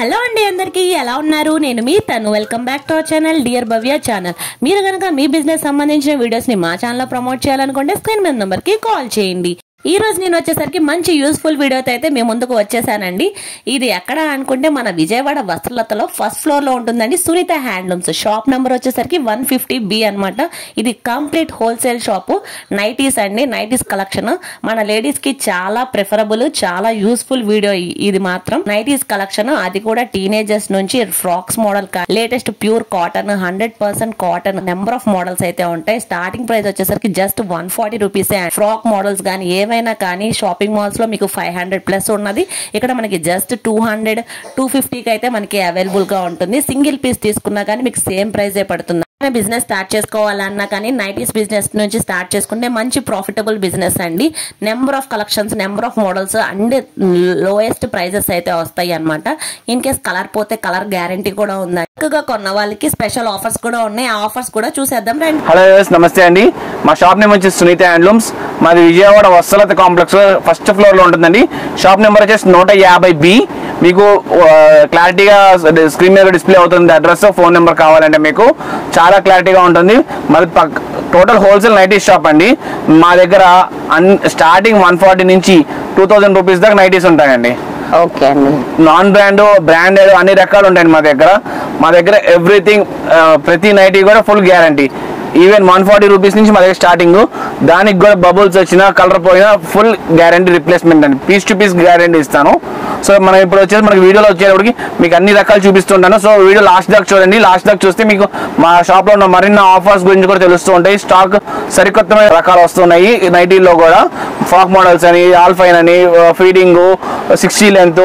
Hello అండి అందరికీ ఎలా ఉన్నారు నేను మీ తను welcome back to our channel dear Bhavya channel మీరు గనుక మీ బిజినెస్ సంబంధించిన వీడియోస్ ని మా ఛానల్ లో ప్రమోట్ చేయాలనుకుంటే స్క్రీన్ మీద నంబర్ కి కాల్ చేయండి ఈ రోజు నేను వచ్చేసరికి మంచి యూస్ఫుల్ వీడియోతో అయితే మేము ముందుకు వచ్చేసానండి ఇది ఎక్కడ అనుకుంటే మన విజయవాడ వస్త్రలతలో ఫస్ట్ ఫ్లోర్ లో ఉంటుందండి సునీత హ్యాండ్లూమ్స్ షాప్ నంబర్ వచ్చేసరికి 150B అన్నమాట ఇది కంప్లీట్ హోల్సేల్ షాప్ నైటీస్ అండి నైటీస్ కలెక్షన్ మన లేడీస్ కి చాలా ప్రిఫరబుల్ చాలా యూస్ఫుల్ వీడియో ఇది మాత్రం నైటీస్ కలెక్షన్ అది కూడా టీనేజర్స్ నుంచి frocks model latest pure cotton 100% cotton number of models అయితే ఉంటాయి స్టార్టింగ్ ప్రైస్ వచ్చేసరికి జస్ట్ 140 రూపీసే ఫ్రాక్ మోడల్స్ కానీ ఏవైనా కానీ షాపింగ్ మాల్స్ లో మీకు 500 ప్లస్ ఉన్నది ఇక్కడ మనకి జస్ట్ 200-250 కి అయితే మనకి అవైలబుల్ గా ఉంటుంది సింగిల్ పీస్ తీసుకున్నా కానీ మీకు సేమ్ ప్రైస్ పడుతుంది బిజినెస్ స్టార్ట్ చేసుకోవాలన్నా కానీ నైటీస్ బిజినెస్ నుంచి స్టార్ట్ చేసుకుంటే మంచి ప్రాఫిటబుల్ బిజినెస్ అండి number of collections number of models and lowest prices అయితే వస్తాయి అన్నమాట ఇన్ కేస్ కలర్ పోతే కలర్ గ్యారంటీ కూడా ఉంది ఎక్కువగా కొన్న వాళ్ళకి స్పెషల్ ఆఫర్స్ కూడా ఉన్నాయి ఆ ఆఫర్స్ కూడా చూసేద్దాం రండి హలో నమస్తే అండి మా షాప్ నేమ్ వచ్చేసి సునీత హ్యాండ్లూమ్స్ మాది Vijayawada Vastralatha complex first floor లో ఉంటుందండి షాప్ నెంబర్ వచ్చేసి 150B మీకు క్లారిటీగా స్క్రీన్ మీద డిస్ప్లే అవుతుంది అడ్రస్ ఫోన్ నెంబర్ కావాలంటే మీకు చాలా క్లారిటీగా ఉంటుంది మరి టోటల్ హోల్సేల్ నైటీస్ షాప్ అండి మా దగ్గర స్టార్టింగ్ 140 నుంచి 2000 రూపీస్ దాకా నైటీస్ ఉంటాయండి ఓకే అండి నాన్ బ్రాండెడ్ అన్ని రకాలు ఉంటాయండి మా దగ్గర ఎవ్రీథింగ్ ప్రతి నైటీ కూడా ఫుల్ గ్యారంటీ ఈవెన్ 140 రూపీస్ నుంచి మా దగ్గర స్టార్టింగ్ దానికి కూడా బబుల్స్ వచ్చినా కలర్ పోయినా ఫుల్ గ్యారంటీ రిప్లేస్మెంట్ అండి పీస్ టు పీస్ గ్యారంటీ ఇస్తాను సో మనం ఇప్పుడు వచ్చేసి మనకి వీడియోలో వచ్చేటప్పటికి మీకు అన్ని రకాలు చూపిస్తుంటాను సో వీడియో లాస్ట్ దాకా చూడండి లాస్ట్ దాకా చూస్తే మీకు మా షాప్లో ఉన్న మరిన్ని ఆఫర్స్ గురించి కూడా తెలుస్తూ ఉంటాయి స్టాక్ సరికొత్త రకాలు వస్తున్నాయి నైటీల్లో కూడా ఫ్రాక్ మోడల్స్ అని ఆల్ఫైన్ అని ఫీడింగ్ 60 లెంత్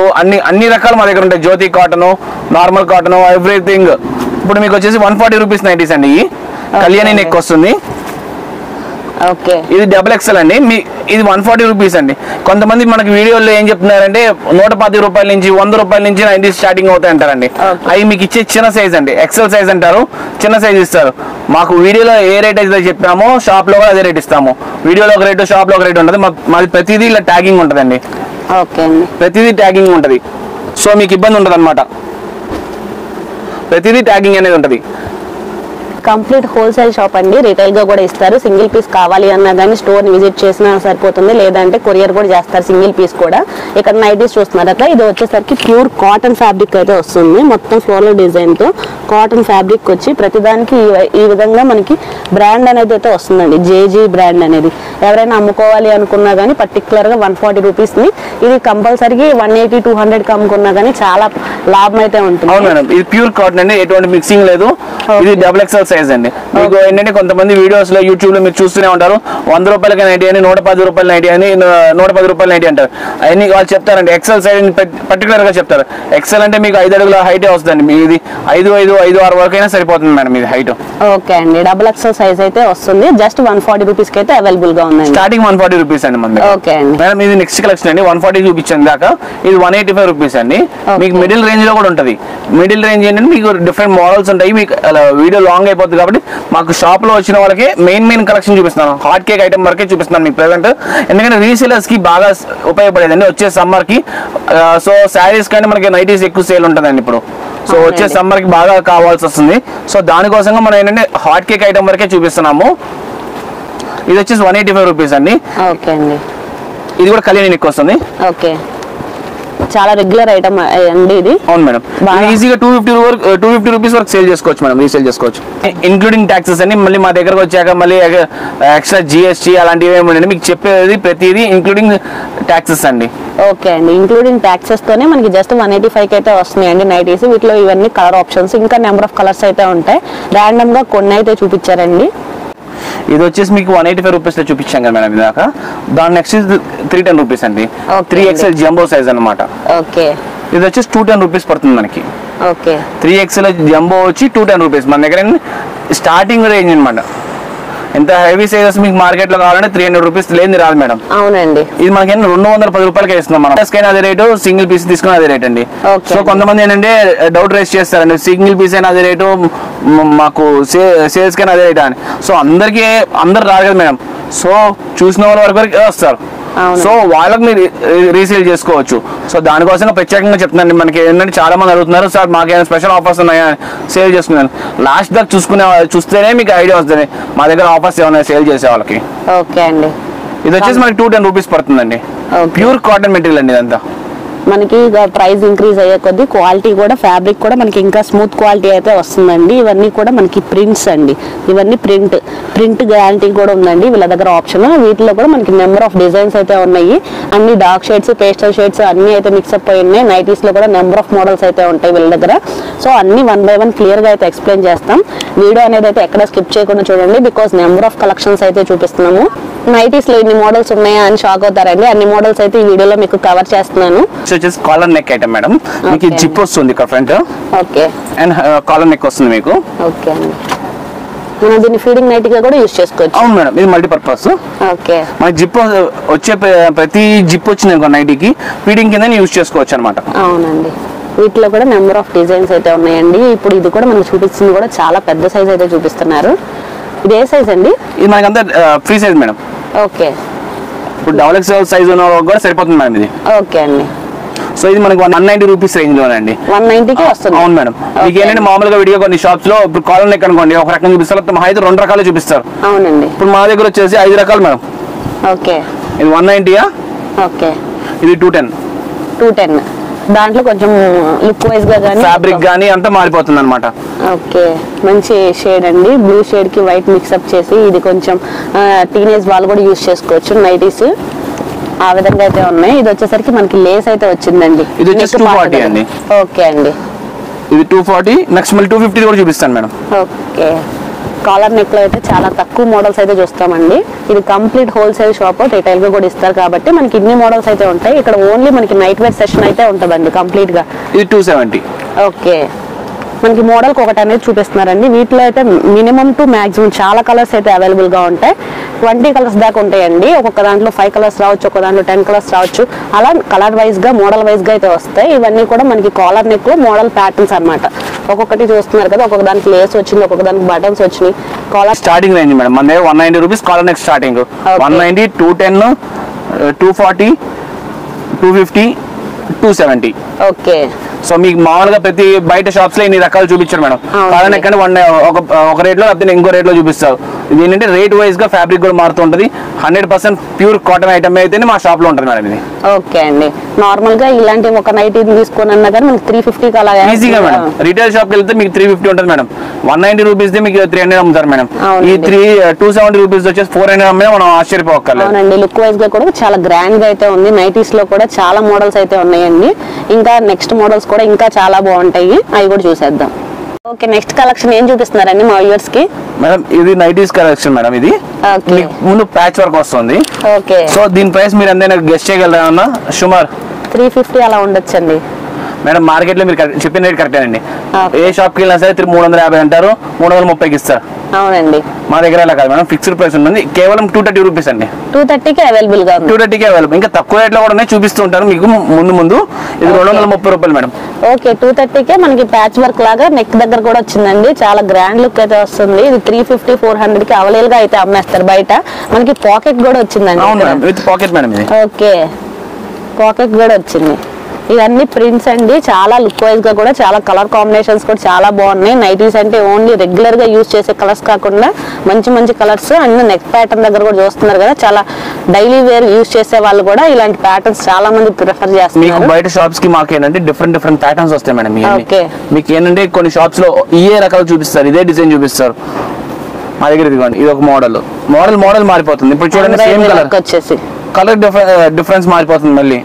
అన్ని రకాలు మా దగ్గర ఉంటాయి జ్యోతి కాటన్ నార్మల్ కాటన్ ఎవ్రీథింగ్ ఇప్పుడు మీకు వచ్చేసి 140 రూపీస్ నైటీస్ అండి కళ్యాణి నెక్ వస్తుంది ఓకే ఇది XXL అండి ఇది 140 రూపీస్ అండి కొంతమంది మనకి వీడియోలో ఏం చెప్తున్నారంటే 110 రూపాయల నుంచి 100 రూపాయల నుంచి నైటీస్ స్టార్టింగ్ అవుతాయి అంటారండి అవి మీకు ఇచ్చే చిన్న సైజ్ అండి ఎక్సెల్ సైజ్ అంటారు చిన్న సైజ్ ఇస్తారు మాకు వీడియోలో ఏ రేట్ అయితే చెప్పామో షాప్ లో కూడా అదే రేట్ ఇస్తాము వీడియోలో ఒక రేటు షాప్ లో ఒక రేట్ ఉంటుంది మాది ప్రతిదీ ఇలా ట్యాగింగ్ ఉంటుందండి ఓకే ప్రతిదీ ట్యాగింగ్ ఉంటుంది సో మీకు ఇబ్బంది ఉంటుంది అనమాట ప్రతిదీ ట్యాగింగ్ అనేది ఉంటుంది కంప్లీట్ హోల్సేల్ షాప్ అండి రిటైల్ గా కూడా ఇస్తారు సింగిల్ పీస్ కావాలి అన్నా కానీ స్టోర్ ని విజిట్ చేసినా సరిపోతుంది లేదంటే కొరియర్ కూడా చేస్తారు సింగిల్ పీస్ కూడా ఇక్కడ నైటీస్ చూస్తున్నారు అట్లా ఇది వచ్చేసరికి ప్యూర్ కాటన్ ఫ్యాబ్రిక్ అయితే వస్తుంది మొత్తం ఫ్లోరల్ డిజైన్ తో కాటన్ ఫ్యాబ్రిక్ వచ్చి ప్రతిదానికి ఈ విధంగా మనకి బ్రాండ్ అనేది అయితే వస్తుందండి జేజీ బ్రాండ్ అనేది ఎవరైనా అమ్ముకోవాలి అనుకున్నా కానీ పర్టికులర్ గా 140 రూపీస్ ని ఇది కంపల్సరీ 180-200 అమ్ముకున్నా కానీ చాలా లాభం అయితే ఉంటుంది అవును మేడం ఇది ప్యూర్ కాటన్ అండి ఎటువంటి మిక్సింగ్ లేదు ఇది XXL సైజ్ అండి మీకు ఏంటంటే కొంతమంది వీడియోస్ లో యూట్యూబ్ లో మీరు చూస్తూనే ఉంటారు 100 రూపాయలకి నైటీ అని 110 రూపాయల నైటీ అని 110 రూపాయల నైటీ అంటారు అవన్నీ వాళ్ళు చెప్తారండి ఎక్సెల్ సైజ్ పర్టికులర్ గా చెప్తారు ఎక్సెల్ అంటే మీకు 5 అడుగుల హైట్ వస్తుందండి మీ ఇది 5'5" వరకు అయినా సరిపోతుంది మేడం ఇది హైట్ ఓకే అండి XXL సైజ్ అయితే వస్తుంది జస్ట్ 140 రూపీస్ కి అయితే అవైలబుల్ గా ఉంది స్టార్టింగ్ 140 రూపీస్ అండి మన ఓకే అండి మేడం ఇది నెక్స్ట్ కలెక్షన్ అండి 140 చూపించాను దాకా ఇది 185 రూపీస్ అండి మీకు మిడిల్ రేంజ్ లో కూడా ఉంటుంది మిడిల్ రేంజ్ ఏంటంటే మీకు డిఫరెంట్ మోడల్స్ ఉంటాయి మీకు వీడియో లాంగ్ అయిపోతుంది కాబట్టి మాకు షాప్ లో వచ్చిన వాళ్ళకి మెయిన్ కలెక్షన్ చూపిస్తున్నాను హాట్ కేక్ ఐటమ్ వరకే చూపిస్తున్నాను మీకు ప్రెసెంట్ ఎందుకంటే రీసేలర్స్ కి బాగా ఉపయోగపడేదండి వచ్చే సమ్మర్ కి సో శారీస్ కానీ మనకి నైటీస్ ఎక్కువ సేల్ ఉంటుందండి ఇప్పుడు సో వచ్చే సమ్మర్ కి బాగా కావాల్సి వస్తుంది సో దానికోసంగా మనం ఏంటంటే హాట్ కేక్ ఐటమ్ వరకే చూపిస్తున్నాము ఇది వచ్చేసి 185 రూపీస్ అండి ఓకే అండి ఇది కూడా కళ్యాణి నెక్ వస్తుంది ఓకే చాలా రెగ్యులర్ ఐటమ్ అండి ఇది అవును మేడం ఈజీగా 250 రూపీస్ వరకు సేల్ చేసుకోవచ్చు మేడం రీసేల్ చేసుకోవచ్చు ఇంక్లూడింగ్ ట్యాక్సెస్ అని మళ్ళీ మా దగ్గరకు వచ్చాక మళ్ళీ ఎక్స్ట్రా GST అలాంటివి ఏమి మీకు చెప్పేది ప్రతిదీ ఇంక్లూడింగ్ ట్యాక్సెస్ అండి ఓకే అండి ఇంక్లూడింగ్ ట్యాక్సెస్ తోనే మనకి జస్ట్ 185 అయితే వస్తున్నాయండి నైటీస్ వీటిలో ఇవన్నీ కలర్ ఆప్షన్స్ ఇంకా నెంబర్ ఆఫ్ కలర్స్ అయితే ఉంటాయి ర్యాండమ్ గా కొన్ని అయితే చూపించారండి ఇది వచ్చేసి మీకు 185 రూపీస్ లో చూపించాం కదా మేడం ఇదాక దాని నెక్స్ట్ 310 రూపీస్ అండి 3XL జంబో సైజ్ అనమాట ఓకే ఇది వచ్చేసి 210 రూపీస్ పడుతుంది మనకి ఓకే 3XL జంబో వచ్చి 210 రూపీస్ మన దగ్గర స్టార్టింగ్ రేంజ్ అనమాట ఎంత హెవీ సైజెస్ మీకు మార్కెట్ లో కావాలంటే 300 రూపీస్ లేని రాదు మేడం అవునండి ఇది మనకి 210 రూపాయలకి ఇస్తున్నాం మనం పీస్ అదే రేటు సింగిల్ పీస్ తీసుకున్న అదే రేట్ అండి సో కొంతమంది ఏంటంటే డౌట్ రేస్ చేస్తారండి సింగిల్ పీస్ అయినా అదే రేటు మాకు సేల్స్ కైనా అదే రేట్ అని సో అందరు రాదు కదా మేడం సో చూసిన వాళ్ళ వరకు వస్తారు సో వాళ్ళకి మీరు రీసేల్ చేసుకోవచ్చు. సో దానికోసం ప్రత్యేకంగా చెప్తున్నాను. మనకి ఏంటంటే చాలా మంది అడుగుతున్నారు, సార్ మాకు ఏమైనా స్పెషల్ ఆఫర్స్ ఉన్నాయా సేల్ చేసుకున్నాను. లాస్ట్ దాకా చూస్తేనే మీకు ఐడియా వస్తుంది మా దగ్గర ఆఫర్స్ ఏమైనా సేల్ చేసే వాళ్ళకి. ఓకే అండి. ఇది వచ్చేసి మనకి 210 రూపీస్ పడుతుందండి. ప్యూర్ కాటన్ మెటీరియల్ అండి ఇదంతా. మనకి ప్రైస్ ఇంక్రీజ్ అయ్యే కొద్దీ క్వాలిటీ కూడా ఫ్యాబ్రిక్ కూడా మనకి ఇంకా స్మూత్ క్వాలిటీ అయితే వస్తుందండి. ఇవన్నీ కూడా మనకి ప్రింట్స్ అండి. ఇవన్నీ ప్రింట్ గ్యారంటీ కూడా ఉందండి వీళ్ళ దగ్గర ఆప్షన్. వీటిలో కూడా మనకి నెంబర్ ఆఫ్ డిజైన్స్ అయితే ఉన్నాయి. అన్ని డార్క్ షేడ్స్, పేస్టల్ షేడ్స్ అన్ని అయితే మిక్స్అప్ అయి ఉన్నాయి. నైటీస్ లో కూడా నెంబర్ ఆఫ్ మోడల్స్ అయితే ఉంటాయి వీళ్ళ దగ్గర. సో అన్ని 1 by 1 క్లియర్ గా అయితే ఎక్స్ప్లెయిన్ చేస్తాం. వీడియో అనేది అయితే ఎక్కడ స్కిప్ చేయకుండా చూడండి, బికాస్ నెంబర్ ఆఫ్ కలెక్షన్స్ అయితే చూపిస్తున్నాము. నైటీస్ లో ఇన్ని మోడల్స్ ఉన్నాయా అని షాక్ అవుతారండి. అన్ని మోడల్స్ అయితే ఈ వీడియోలో మీకు కవర్ చేస్తున్నాను. Collar neck item madam. మీకు జిప్ వస్తుంది ఇక్కడ front. Okay. And collar neck వస్తుంది మీకు. ఓకే అండి. మనం దీన్ని ఫీడింగ్ నైట్ గా కూడా యూజ్ చేసుకోవచ్చు. అవును మేడం, ఇది మల్టీపర్పస్. ఓకే. మనకి జిప్ వచ్చే ప్రతి జిప్ వచ్చిన నైటీకి ఫీడింగ్ కింద యూజ్ చేసుకోవచ్చు అనమాట. అవునండి. వీటిలో కూడా నెంబర్ ఆఫ్ డిజైన్స్ అయితే ఉన్నాయండి. ఇప్పుడు ఇది కూడా మనకు చూపిస్తుంది కూడా చాలా పెద్ద సైజ్ అయితే చూపిస్తున్నారు. ఇది ఏ సైజ్ అండి? ఇది మనకంతా ఫ్రీ సైజ్ మేడం. ఓకే. ఇప్పుడు XXL సైజ్ ఉన్న కూడా సరిపోతుంది మేడం ఇది. ఓకే అండి. సో ఇది మనకి 190 రూపీస్ రేంజ్ లోనండి. 190కి వస్తుంది. అవును మేడం. మీకు ఏంటంటే మామూలుగా విడిగా కొన్ని షాప్స్ లో ఇప్పుడు కాలర్ నెక్ అనుకోండి ఒక రకం చూపిస్తారు, అయితే 2 రకాలు చూపిస్తారు. అవునండి. ఇప్పుడు మా దగ్గర వచ్చేసి 5 రకాలు మేడం. ఓకే. ఇది 190. ఓకే. ఇది 210. దాంట్లో కొంచెం లుక్ వైజ్ గా గానీ ఫ్యాబ్రిక్ గానీ అంతా మారిపోతుంది అనమాట. ఓకే. మంచి షేడ్ అండి. బ్లూ షేడ్ కి వైట్ మిక్స్అప్ చేసి ఇది కొంచెం టీనేజ్ వాళ్ళు కూడా యూజ్ చేసుకోవచ్చు నైటీస్. ఆ విధంగా అయితే ఉన్నాయి. ఇది వచ్చేసరికి మనకి లేస్ అయితే వచ్చిందండి. ఇది వచ్చేసి 240 అండి. ఓకే అండి. ఇది 240. నెక్స్ట్ మళ్ళీ 250 కూడా చూపిస్తాను మేడం. ఓకే. కాలర్ నెక్ లో అయితే చాలా తక్కువ మోడల్స్ అయితే చూస్తామండి. ఇది కంప్లీట్ హోల్సేల్ షాప్, రిటైల్ గా కూడా ఇస్తారు కాబట్టి మనకి ఇన్ని మోడల్స్ అయితే ఉంటాయి. ఇక్కడ ఓన్లీ మనకి నైట్ వేర్ సెషన్ అయితే ఉంటుందండి కంప్లీట్ గా. ఇది 270. ఓకే. మనకి మోడల్ ఒకటి అనేది చూపిస్తున్నారండి. వీటిలో అయితే మినిమం టు మాక్సిమం చాలా కలర్స్ అయితే అవైలబుల్ గా ఉంటాయి. 20 కలర్స్ దాకా ఉంటాయండి. ఒక్కొక్క దాంట్లో 5 కలర్స్ రావచ్చు, ఒక దాంట్లో 10 కలర్స్ రావచ్చు. అలా కలర్ వైజ్ గా మోడల్ వైజ్ గా అయితే వస్తాయి. ఇవన్నీ కూడా మనకి కాలర్ నెక్ లో మోడల్ ప్యాటర్న్స్ అన్నమాట. ఒక్కొక్కటి చూస్తున్నారు కదా, ఒక్కొక్క దానికి లేస్ వచ్చింది, ఒక్కొక్క దానికి బటన్స్ వచ్చినాయి. కాలర్ స్టార్టింగ్ రేంజ్ మేడం మన దగ్గర 190 rupees collar neck starting. 190, 210, 240, 250, 270. Okay. So మీకు మామూలుగా ప్రతి బయట షాప్స్ లో ఇన్ని రకాలు చూపించారు మేడం. కారణం ఎక్కడ ఒక రేట్ లో లేకపోతే ఇంకో రేట్ లో చూపిస్తారు. ఇది ఏంటంటే రేట్ వైజ్ గా ఫ్యాబ్రిక్ కూడా మారుతూ ఉంటుంది. 100% ప్యూర్ కాటన్ ఐటమ్ అయితేనే మా షాప్ లో ఉంటుంది మేడం ఇది. ఓకే అండి. నార్మల్ గా ఇలాంటి ఒక నైటీ తీసుకొని అన్నా కానీ మనకి 350 అలా ఈజీగా మేడం. రిటైల్ షాప్ కి వెళ్తే మీకు 350 ఉంటుంది మేడం. 190 రూపీస్ మీకు 300 అమ్ముతారు మేడం. ఈ 270 రూపీస్ వచ్చేసి 400 అమ్మినా మనం ఆశ్చర్యపోక్కర్లేదు. అవునండి. లుక్ వైజ్ గా కూడా చాలా గ్రాండ్ గా అయితే ఉంది. నైటీస్ లో కూడా చాలా మోడల్స్ అయితే ఉన్నాయండి. ఇంకా నెక్స్ట్ మోడల్స్ కూడా ఇంకా చాలా బాగుంటాయి. అవి కూడా చూసేద్దాం. ఓకే. నెక్స్ట్ కలెక్షన్ ఏం చూపిస్తున్నారండి మా వ్యూవర్స్ కి? మేడం ఇది నైటీస్ కలెక్షన్ మేడం. ఇది ముందు ప్యాచ్ వర్క్ వస్తుంది. ఓకే. సో దీని ప్రైస్ మీరు ఎంతైనా గెస్ట్ చేయగలరా? సుమారు 350 అలా ఉండొచ్చండి మేడం. మార్కెట్ లో మీరు చెప్పిన రేట్ కరెక్టే అండి. ఏ షాప్ కి వెళ్ళినా సరే 350 అంటారు, 330కి ఇస్తారు. అవునండి. మా దగ్గర అలా కాదు మేడం, ఫిక్స్డ్ ప్రైస్ ఉంటుంది. కేవలం 230 రూపీస్ అండి. 230కి అవైలబుల్ గా ఉంది. 230కి అవైలబుల్. ఇంకా తక్కువ రేట్ లో కూడా ఉన్నాయి, చూపిస్తూ ఉంటాను మీకు ముందు. ఇది 230 రూపాయలు మేడం. ఓకే. 230కే మనకి ప్యాచ్ వర్క్ లాగా నెక్ దగ్గర కూడా వచ్చిందండి. చాలా గ్రాండ్ లుక్ అయితే వస్తుంది. ఇది 350, 400కి అవైలబుల్ గా అయితే అమ్మేస్తారు బయట. మనకి పాకెట్ కూడా వచ్చిందండి. అవును మేడం, విత్ పాకెట్ మేడం ఇది. ఓకే. పాకెట్ కూడా వచ్చింది. ఇవన్నీ ప్రింట్స్ అండి. చాలా లుక్ వైజ్ గా కూడా చాలా కలర్ కాంబినేషన్స్ కూడా చాలా బాగున్నాయి. నైటీస్ అంటే ఓన్లీ రెగ్యులర్ గా యూజ్ చేసే కలర్స్ కాకుండా మంచి కలర్స్ అన్ని నెక్ ప్యాటర్న్ దగ్గర కూడా చూస్తున్నారు కదా. చాలా డైలీ వేర్ యూజ్ చేసే వాళ్ళు కూడా ఇలాంటి ప్యాటర్న్స్ చాలా మంది ప్రిఫర్ చేస్తున్నారు. బయట షాప్స్ కి మాకు ఏంటంటే డిఫరెంట్ ప్యాటర్న్స్ వస్తాయి మేడం. మీకు ఏంటంటే కొన్ని షాప్స్ లో ఇయే రకాలు చూపిస్తారు, ఇదే డిజైన్ చూపిస్తారు. మా దగ్గర ఇదిగోండి, ఇది ఒక మోడల్ మారిపోతుంది. ఇప్పుడు చూడండి, సేమ్ కలర్ వచ్చేసి కలర్ డిఫరెన్స్ మారిపోతుంది మళ్ళీ.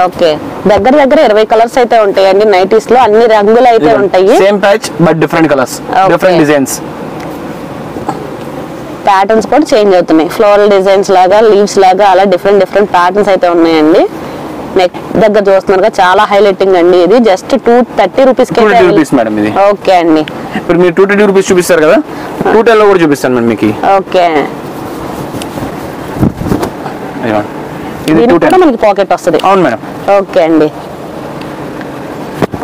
ఓకే. దగ్గర 20 కలర్స్ అయితే ఉంటాయండి నైటీస్ లో. అన్ని రంగులు అయితే ఉంటాయి. Same patch but different colours, different designs. Patterns కూడా చేంజ్ అవుతున్నాయి. ఫ్లోరల్ డిజైన్స్ లాగా, లీవ్స్ లాగా అలా డిఫరెంట్ ప్యాటర్న్స్ అయితే ఉన్నాయండి. నెక్ దగ్గర చూస్తున్నారు చాలా హైలైటింగ్ అండి. ఇది జస్ట్ 230 రూపీస్ మేడం ఇది. ఓకే అండి. ఇప్పుడు మీరు 230 రూపీస్ చూపిస్తారు కదా, 210 లో కూడా చూపిస్తాను మేడం మీకు. ఓకే. మనకి పాకెట్ వస్తుంది. అవును మేడం. ఓకే అండి.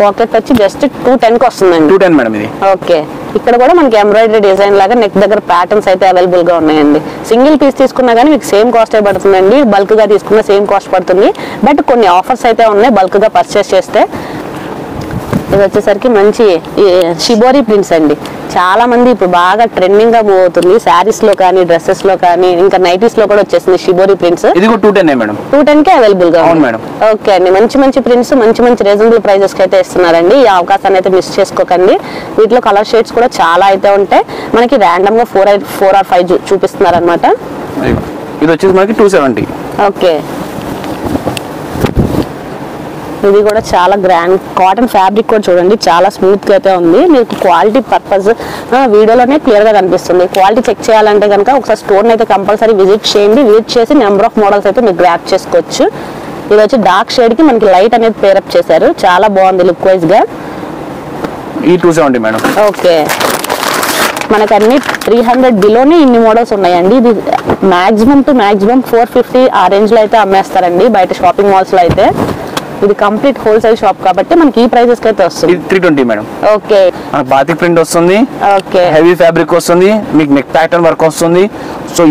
పాకెట్ వచ్చి జస్ట్ 210కి వస్తుందండి. 210 మేడం ఇది. ఓకే. ఇక్కడ కూడా మనకి ఎంబ్రాయిడరీ డిజైన్ లాగా నెక్ దగ్గర ప్యాటర్న్స్ అయితే అవైలబుల్ గా ఉన్నాయండి. సింగిల్ పీస్ తీసుకున్నా కానీ మీకు సేమ్ కాస్ట్ పడుతుందండి, బల్క్ గా తీసుకున్న సేమ్ కాస్ట్ పడుతుంది. బట్ కొన్ని ఆఫర్స్ అయితే ఉన్నాయి బల్క్ గా పర్చేస్ చేస్తే. ఇది వచ్చేసరికి మంచి షిబోరి ప్రింట్స్ అండి. చాలా మంది ఇప్పుడు బాగా ట్రెండింగ్ గా మూవ్ అవుతుంది. శారీస్ లో కానీ, డ్రెస్సెస్ లో కానీ, ఇంకా నైటీస్ లో కూడా వచ్చేసింది షిబోరి ప్రింట్స్. ఇది కూడా 210 మేడం. 210 కే అవైలబుల్ గా ఉంది మేడం. ఓకే అండి, మంచి మంచి ప్రింట్స్ మంచి రీజనబుల్ ప్రైజెస్ కి అయితే ఇస్తున్నారండి. ఈ అవకాశాన్ని అయితే మిస్ చేసుకోకండి. వీటిలో కలర్ షేడ్స్ కూడా చాలా అయితే ఉంటాయి. మనకి ర్యాండమ్ గా 4 or 5 చూపిస్తున్నారు అనమాట. ఇది వచ్చేసి మనకి 270. ఓకే, ఇది కూడా చాలా గ్రాండ్ కాటన్ ఫ్యాబ్రిక్ కూడా చూడండి, చాలా స్మూత్ గా అయితే ఉంది. మీకు క్వాలిటీ పర్పస్ వీడియోలోనే క్లియర్ గా కనిపిస్తుంది. క్వాలిటీ చెక్ చేయాలంటే కనుక ఒకసారి స్టోర్ అయితే కంపల్సరీ విజిట్ చేయండి. విజిట్ చేసి నెంబర్ ఆఫ్ మోడల్స్ అయితే మీరు గ్రాప్ చేసుకోవచ్చు. ఇది వచ్చి డార్క్ షేడ్ కి మనకి లైట్ అనేది పేరప్ చేశారు, చాలా బాగుంది లుక్ వైజ్ గా. ఈ 270 మేడం. ఓకే, మనకు అన్ని 300 బిలోనే ఇన్ని మోడల్స్ ఉన్నాయండి. ఇది మాక్సిమం టు మాక్సిమం 450 ఆ రేంజ్ లో అయితే అమ్మేస్తారండి బయట షాపింగ్ మాల్స్ లో అయితే. ఇది కంప్లీట్ హోల్సేల్ షాప్ కాబట్టి మనకి ఈ ప్రైజెస్ కి అయితే వస్తుంది. 320 మేడం. ఓకే, బాతిక్ ప్రింట్ వస్తుంది, ఓకే, హెవీ ఫ్యాబ్రిక్ వస్తుంది, మీకు నెక్ ప్యాటర్న్ వర్క్ వస్తుంది. సో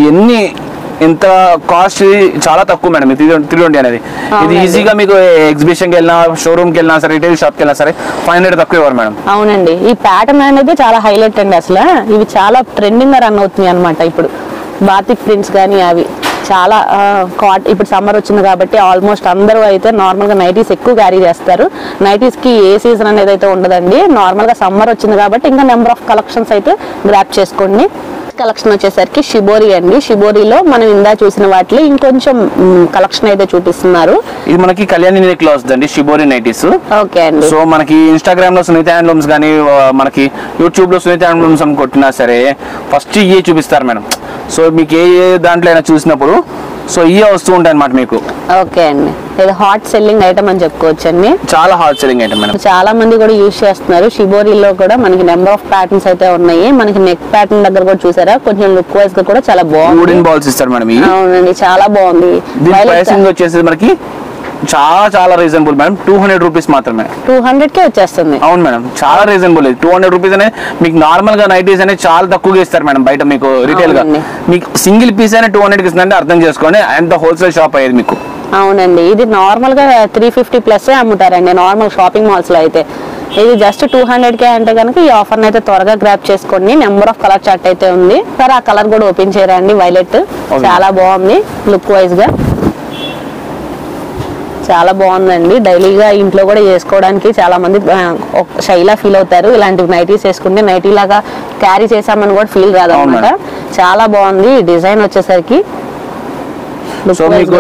ఎంత కాస్ట్ చాలా తక్కువ మేడం 320 అనేది. ఇది ఈజీగా మీకు ఎగ్జిబిషన్ కి వెళ్ళినా, షోరూమ్ కి వెళ్ళినా సరే, రిటైల్ షాప్ కి వెళ్ళినా సరే 500 తక్కువ ఇవ్వరు మేడం. అవునండి, ఈ ప్యాటర్న్ అనేది చాలా హైలైట్ అండి. అసలు ఇవి చాలా ట్రెండింగ్ గా రన్ అవుతున్నాయి అనమాట ఇప్పుడు. బాతిక్ ప్రింట్స్ కానీ అవి చాలా ఇప్పుడు సమ్మర్ వచ్చింది కాబట్టి ఆల్మోస్ట్ అందరూ అయితే నార్మల్ గా నైటీస్ ఎక్కువ క్యారీ చేస్తారు. నైటీస్ కి ఏ సీజన్ అనేది అయితే ఉండదండి. నార్మల్ గా సమ్మర్ వచ్చింది కాబట్టి ఇంకా నెంబర్ ఆఫ్ కలెక్షన్స్ అయితే గ్రాప్ చేసుకోండి. కలెక్షన్ వచ్చేసరికి షిబోరి అండి. షిబోరిలో మనం ఇందా చూసిన వాటిలో ఇంకొంచెం కలెక్షన్ అయితే చూపిస్తున్నారు. ఇది మనకి కళ్యాణి నెక్ లో వస్తుందండి షిబోరి నైటీస్. ఓకే అండి. సో మనకి ఇన్స్టాగ్రామ్ లో సునీత హ్యాండ్లూమ్స్ కానీ, మనకి యూట్యూబ్ లో సునీత హ్యాండ్లూమ్స్ అని కొట్టినా సరే ఫస్ట్ ఇవే చూపిస్తారు మేడం. సో మీకు ఏ దాంట్లో అయినా చూసినప్పుడు సో ఇవే వస్తూ ఉంటాయి అన్నమాట మీకు. ఓకే అండి, ఇది హాట్ సెల్లింగ్ ఐటమ్ అని చెప్పుకోవచ్చు అండి. చాలా హాట్ సెల్లింగ్ ఐటమ్ మేడం. చాలా మంది కూడా యూజ్ చేస్తున్నారు. షిబోరిలో కూడా మనకి నెంబర్ ఆఫ్ ప్యాటర్న్స్ అయితే ఉన్నాయి. మనకి నెక్ ప్యాటర్న్ దగ్గర కూడా చూసారా, కొంచెం లుక్ వైజ్ గా కూడా చాలా బాగుంది. వుడెన్ బాల్స్ ఇస్తారు మేడం. అవునండి, చాలా బాగుంది. ప్రైసింగ్ వచ్చేసి మనకి చాలా రీజనబుల్ మేడం. 200 రూపీస్ మాత్రమే. 200 కే వచ్చేస్తుంది. అవును మేడం, చాలా రీజనబుల్. 200 రూపీస్ అనేది మీకు నార్మల్ గా నైటీస్ అనేది చాలా తక్కువగా ఇస్తారు మేడం బయట. మీకు రిటైల్ గా మీకు సింగిల్ పీస్ అయినా 200 కి ఇస్తుందంటే అర్థం చేసుకోండి ఎంత హోల్సేల్ షాప్ అయ్యేది మీకు. అవునండి, ఇది నార్మల్ గా 350 ప్లస్ అమ్ముతారండి నార్మల్ షాపింగ్ మాల్స్ లో అయితే. ఇది జస్ట్ 200 కే అంటే కనుక ఈ ఆఫర్ అయితే త్వరగా గ్రాప్ చేసుకోండి. నెంబర్ ఆఫ్ కలర్ చార్ట్ అయితే ఉంది. సరే ఆ కలర్ కూడా ఓపెన్ చేయరండి, వైలెట్ చాలా బాగుంది లుక్ వైజ్ గా, చాలా బాగుందండి. డైలీగా ఇంట్లో కూడా వేసుకోవడానికి చాలా మంది షైలా ఫీల్ అవుతారు. ఇలాంటి నైటీస్ వేసుకుంటే నైటీ లాగా క్యారీ చేసామని కూడా ఫీల్ రాదు అనమాట. చాలా బాగుంది డిజైన్ వచ్చేసరికి. సో మీకు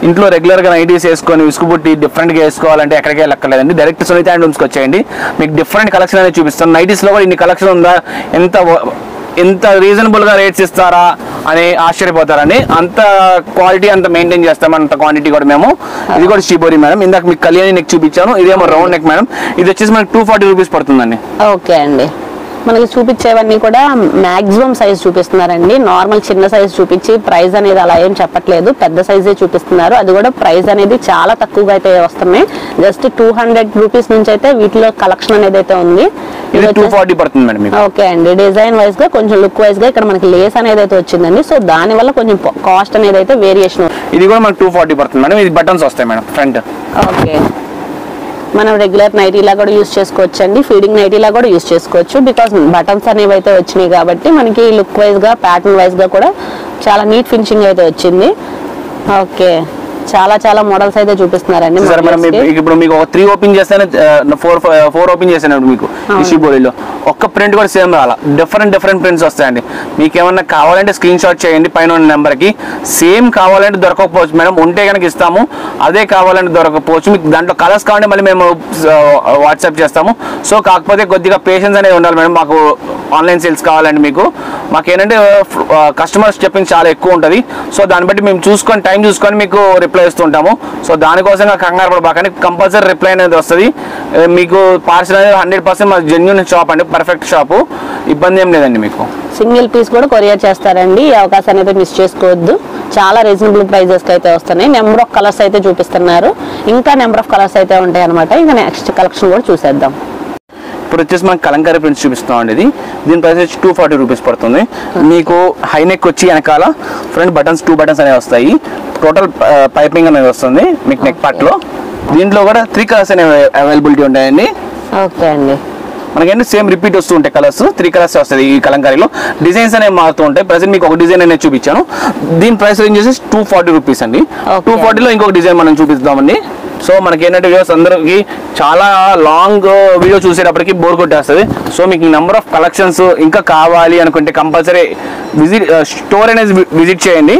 ఇంట్లో రెగ్యులర్ గా నైటీస్ వేసుకొని విసుగుబుట్టి డిఫరెంట్ గా వేసుకోవాలంటే ఎక్కడికి వెళ్ళక్కర్లేదండి, డైరెక్ట్ సునీత హ్యాండ్లూమ్స్ కి వచ్చేయండి. మీకు డిఫరెంట్ కలెక్షన్ అనేది చూపిస్తాను. నైటీస్ లో కూడా ఇన్ని కలెక్షన్ ఉందా, ఎంత రీజనబుల్ గా రేట్స్ ఇస్తారా అని ఆశ్చర్యపోతారండి. అంత క్వాలిటీ అంత మెయింటైన్ చేస్తాం, అంత క్వాంటిటీ కూడా మేము. ఇది కూడా షిబోరి మేడం. ఇందాక మీకు కళ్యాణి నెక్ చూపించాను, ఇదేమో రౌండ్ నెక్ మేడం. ఇది వచ్చేసి మనకి 240 రూపీస్ పడుతుందండి. ఓకే అండి, మనకి చూపించేవన్నీ కూడా మాక్సిమం సైజ్ చూపిస్తున్నారండి. నార్మల్ చిన్న సైజ్ చూపించి ప్రైస్ అనేది అలా ఏం చెప్పట్లేదు, పెద్ద సైజే చూపిస్తున్నారు. అది కూడా ప్రైస్ అనేది చాలా తక్కువగా అయితే వస్తున్నాయి. జస్ట్ 200 రూపీస్ నుంచి అయితే వీటిలో కలెక్షన్ అనేది అయితే ఉంది. 240 పడుతుంది మేడం. ఓకే అండి, డిజైన్ వైజ్ గా కొంచెం లుక్ వైజ్ గా ఇక్కడ మనకి లేస్ అనేది అయితే వచ్చిందండి. సో దాని వల్ల కొంచెం కాస్ట్ అనేది అయితే వేరియేషన్. ఇది కూడా మనకి 240 పడుతుంది మేడం. ఇది బటన్స్ వస్తాయి మేడం ఫ్రంట్. ఓకే, మనం రెగ్యులర్ నైటీలా కూడా యూజ్ చేసుకోవచ్చు అండి, ఫీడింగ్ నైటీలా కూడా యూజ్ చేసుకోవచ్చు. బికాస్ బటన్స్ అనేవి అయితే వచ్చినాయి కాబట్టి మనకి లుక్ వైజ్ గా ప్యాటర్న్ వైజ్ గా కూడా చాలా నీట్ ఫినిషింగ్ అయితే వచ్చింది. ఓకే, చాలా మోడల్స్ అయితే చూపిస్తున్నారండి. ఇప్పుడు మీకు 3 ఓపెన్ చేస్తేనే 4 ఓపెన్ చేసాను మీకు ఈ షిబోరిలో. ఒక్క ప్రింట్ కూడా సేమ్ రాలా, డిఫరెంట్ ప్రింట్స్ వస్తాయండి. మీకు ఏమన్నా కావాలంటే స్క్రీన్ షాట్ చేయండి పైన నెంబర్ కి. సేమ్ కావాలంటే దొరకకపోవచ్చు మేడం, ఉంటే కనుక ఇస్తాము. అదే కావాలంటే దొరకకపోవచ్చు. మీకు దాంట్లో కలర్స్ కావాలంటే మళ్ళీ మేము వాట్సాప్ చేస్తాము. సో కాకపోతే కొద్దిగా పేషెన్స్ అనేది ఉండాలి మేడం. మాకు ఆన్లైన్ సేల్స్ కావాలండి. మాకేంటంటే కస్టమర్స్ చెప్పింది చాలా ఎక్కువ ఉంటుంది. సో దాన్ని బట్టి మేము చూసుకొని టైం చూసుకొని మీకు రిప్లై ఇస్తుంటాము. సో దానికోసం కంగారు పడబాకండి, కంపల్సరీ రిప్లై అనేది వస్తుంది మీకు. పార్సల్ అనేది 100% మా జెన్యూన్ షాప్ అండి, పర్ఫెక్ట్ షాపు, ఇబ్బంది ఏం లేదండి. మీకు సింగిల్ పీస్ కూడా కొరియర్ చేస్తారండి. ఈ అవకాశాన్ని అయితే మిస్ చేసుకోవద్దు. చాలా రీజనబుల్ ప్రైజెస్ కి అయితే వస్తున్నాయి. నెంబర్ ఆఫ్ కలర్స్ అయితే చూపిస్తున్నారు, ఇంకా నెంబర్ ఆఫ్ కలర్స్ అయితే ఉంటాయి అనమాట. ఇంకా నెక్స్ట్ కలెక్షన్ కూడా చూసేద్దాం. ఇప్పుడు వచ్చేసి మనకి కలంకారీ ప్రింట్స్ చూపిస్తాం అండి. ఇది దీని ప్రైస్ వచ్చి 240 రూపీస్ పడుతుంది. మీకు హై నెక్ వచ్చి వెనకాల ఫ్రంట్ బటన్స్ 2 బటన్స్ అనేవి వస్తాయి. టోటల్ పైపింగ్ అనేది వస్తుంది మీకు నెక్ పార్ట్ లో. దీంట్లో కూడా 3 కలర్స్ అనేవి అవైలబిలిటీ ఉంటాయండి. ఓకే అండి. మనకేంటి సేమ్ రిపీట్ వస్తూ ఉంటాయి కలర్స్. 3 కలర్స్ వస్తాయి ఈ కలంకారీలో. డిజైన్స్ అనేవి మారుతూ ఉంటాయి. ప్రెసెంట్ మీకు ఒక డిజైన్ అనేది చూపించాను. దీని ప్రైస్ రేంజ్ వచ్చేసి 240 రూపీస్ అండి. 240లో ఇంకొక డిజైన్ మనం చూపిస్తామండి. సో మనకి ఏంటంటే వ్యూవర్స్ అందరికి చాలా లాంగ్ వీడియో చూసేటప్పటికి బోర్ కొట్టేస్తుంది. సో మీకు నెంబర్ ఆఫ్ కలెక్షన్స్ ఇంకా కావాలి అనుకుంటే కంపల్సరీ స్టోర్ అనేది విజిట్ చేయండి.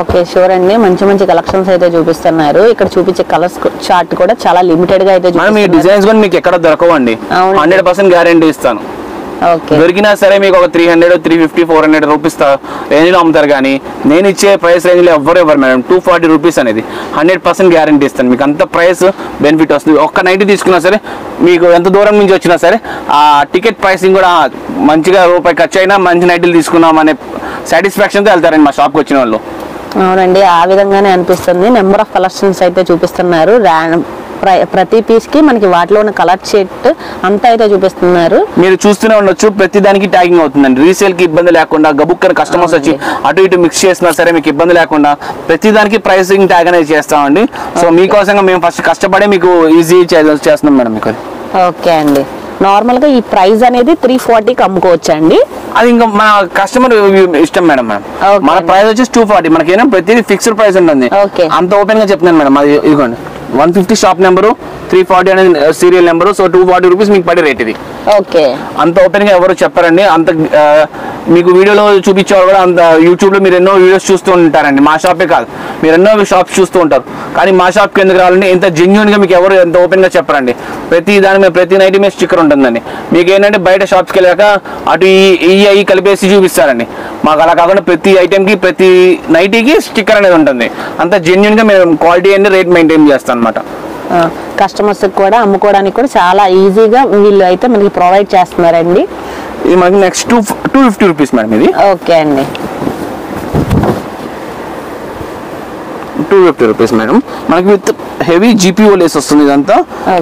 ఓకే షూర్ అండి. మంచి మంచి కలెక్షన్స్ అయితే చూపిస్తున్నారు. ఇక్కడ చూపించే కలర్స్ చార్ట్ కూడా చాలా లిమిటెడ్ గా అయితే మీ డిజైన్స్ కూడా మీకు ఎక్కడ దొరకవండి. 100% గ్యారంటీ ఇస్తాను. దొరికినా సరే మీకు ఒక 300, 350, 400 రూపీస్ రేంజ్ లో అమ్ముతారు. కానీ నేను ఇచ్చే ప్రైస్ రేంజ్ లో ఎవరు మేడం 240 రూపీస్ అనేది 100% గ్యారంటీ ఇస్తాను. మీకు అంత ప్రైస్ బెనిఫిట్ వస్తుంది. ఒక్క నైట్ తీసుకున్నా సరే మీకు ఎంత దూరం నుంచి వచ్చినా సరే ఆ టికెట్ ప్రైసింగ్ కూడా మంచిగా రూపాయి ఖర్చు అయినా మంచి నైట్లు తీసుకున్నాం అనే సాటిస్ఫాక్షన్తో వెళ్తారండి మా షాప్కి వచ్చిన వాళ్ళు. అవునండి, ఆ విధంగానే అనిపిస్తుంది. నెంబర్ ఆఫ్ కలెక్షన్స్ అయితే చూపిస్తున్నారు. ప్రతి పీస్ కి మనకి వాటిలో ఉన్న కలర్ షీట్ అంతా అయితే చూపిస్తున్నారు. మీరు చూస్తూనే ఉండొచ్చు. ప్రతి దానికి ట్యాగింగ్ అవుతుందండి. రీసేల్ కి ఇబ్బంది లేకుండా గబుక్కని కస్టమర్స్ వచ్చి అటు ఇటు మిక్స్ చేసినా సరే మీకు ఇబ్బంది లేకుండా ప్రతి దానికి ప్రైసింగ్ ట్యాగ్ అనేది చేస్తామండి. సో మీకోసంగా మేము ఫస్ట్ కష్టపడి మీకు ఈజీ చేస్తున్నాం మేడం మీకు. ఓకే అండి. నార్మల్ గా ఈ ప్రైస్ అనేది 340కి అమ్ముకోవచ్చు అండి. అది ఇంకా మన కస్టమర్ ఇష్టం మేడం. మన ప్రైస్ వచ్చేసి 240. మనకేనా ప్రతిదీ ఫిక్స్డ్ ప్రైస్ ఉంటుంది. అంత ఓపెన్ గా చెప్తున్నాను మేడం. అది ఇదిగోండి 150 షాప్ నెంబరు, 340 అనేది సీరియల్ నెంబరు. సో 240 రూపీస్ మీకు పడే రేట్ ఇది. ఓకే, అంత ఓపెన్ గా ఎవరు చెప్పారండి. అంత మీకు వీడియోలో చూపించేవాళ్ళు కూడా అంత యూట్యూబ్ లో మీరు ఎన్నో వీడియోస్ చూస్తూ ఉంటారండి. మా షాపే కాదు, మీరు ఎన్నో షాప్స్ చూస్తూ ఉంటారు. కానీ మా షాప్కి ఎందుకు రావాలంటే ఇంత జెన్యూన్ గా మీకు ఎవరు ఎంత ఓపెన్ గా చెప్పరండి. ప్రతి దాని మీద ప్రతి నైట్ మీద స్టిక్కర్ ఉంటుందండి. మీకు ఏంటంటే బయట షాప్స్కి వెళ్ళాక అటు ఈ కలిపేసి చూపిస్తారండి. మాకు అలా కాకుండా ప్రతి ఐటెం కి ప్రతి నైటీకి స్టిక్కర్ అనేది ఉంటుంది. అంత జెన్యూన్ గా మేము క్వాలిటీ అండ్ రేట్ మెయింటైన్ చేస్తాం అనమాట. కస్టమర్స్ కూడా అమ్ముకోవడానికి కూడా చాలా ఈజీగా వీళ్ళు అయితే మనకి ప్రొవైడ్ చేస్తున్నారండి. ఇది మనకి నెక్స్ట్ 250 రూపీస్ మేడం ఇది. ఓకే అండి, 250 రూపీస్ మేడం. మనకి విత్ హెవీ జీపీఓ లేస్ వస్తుంది. ఇదంతా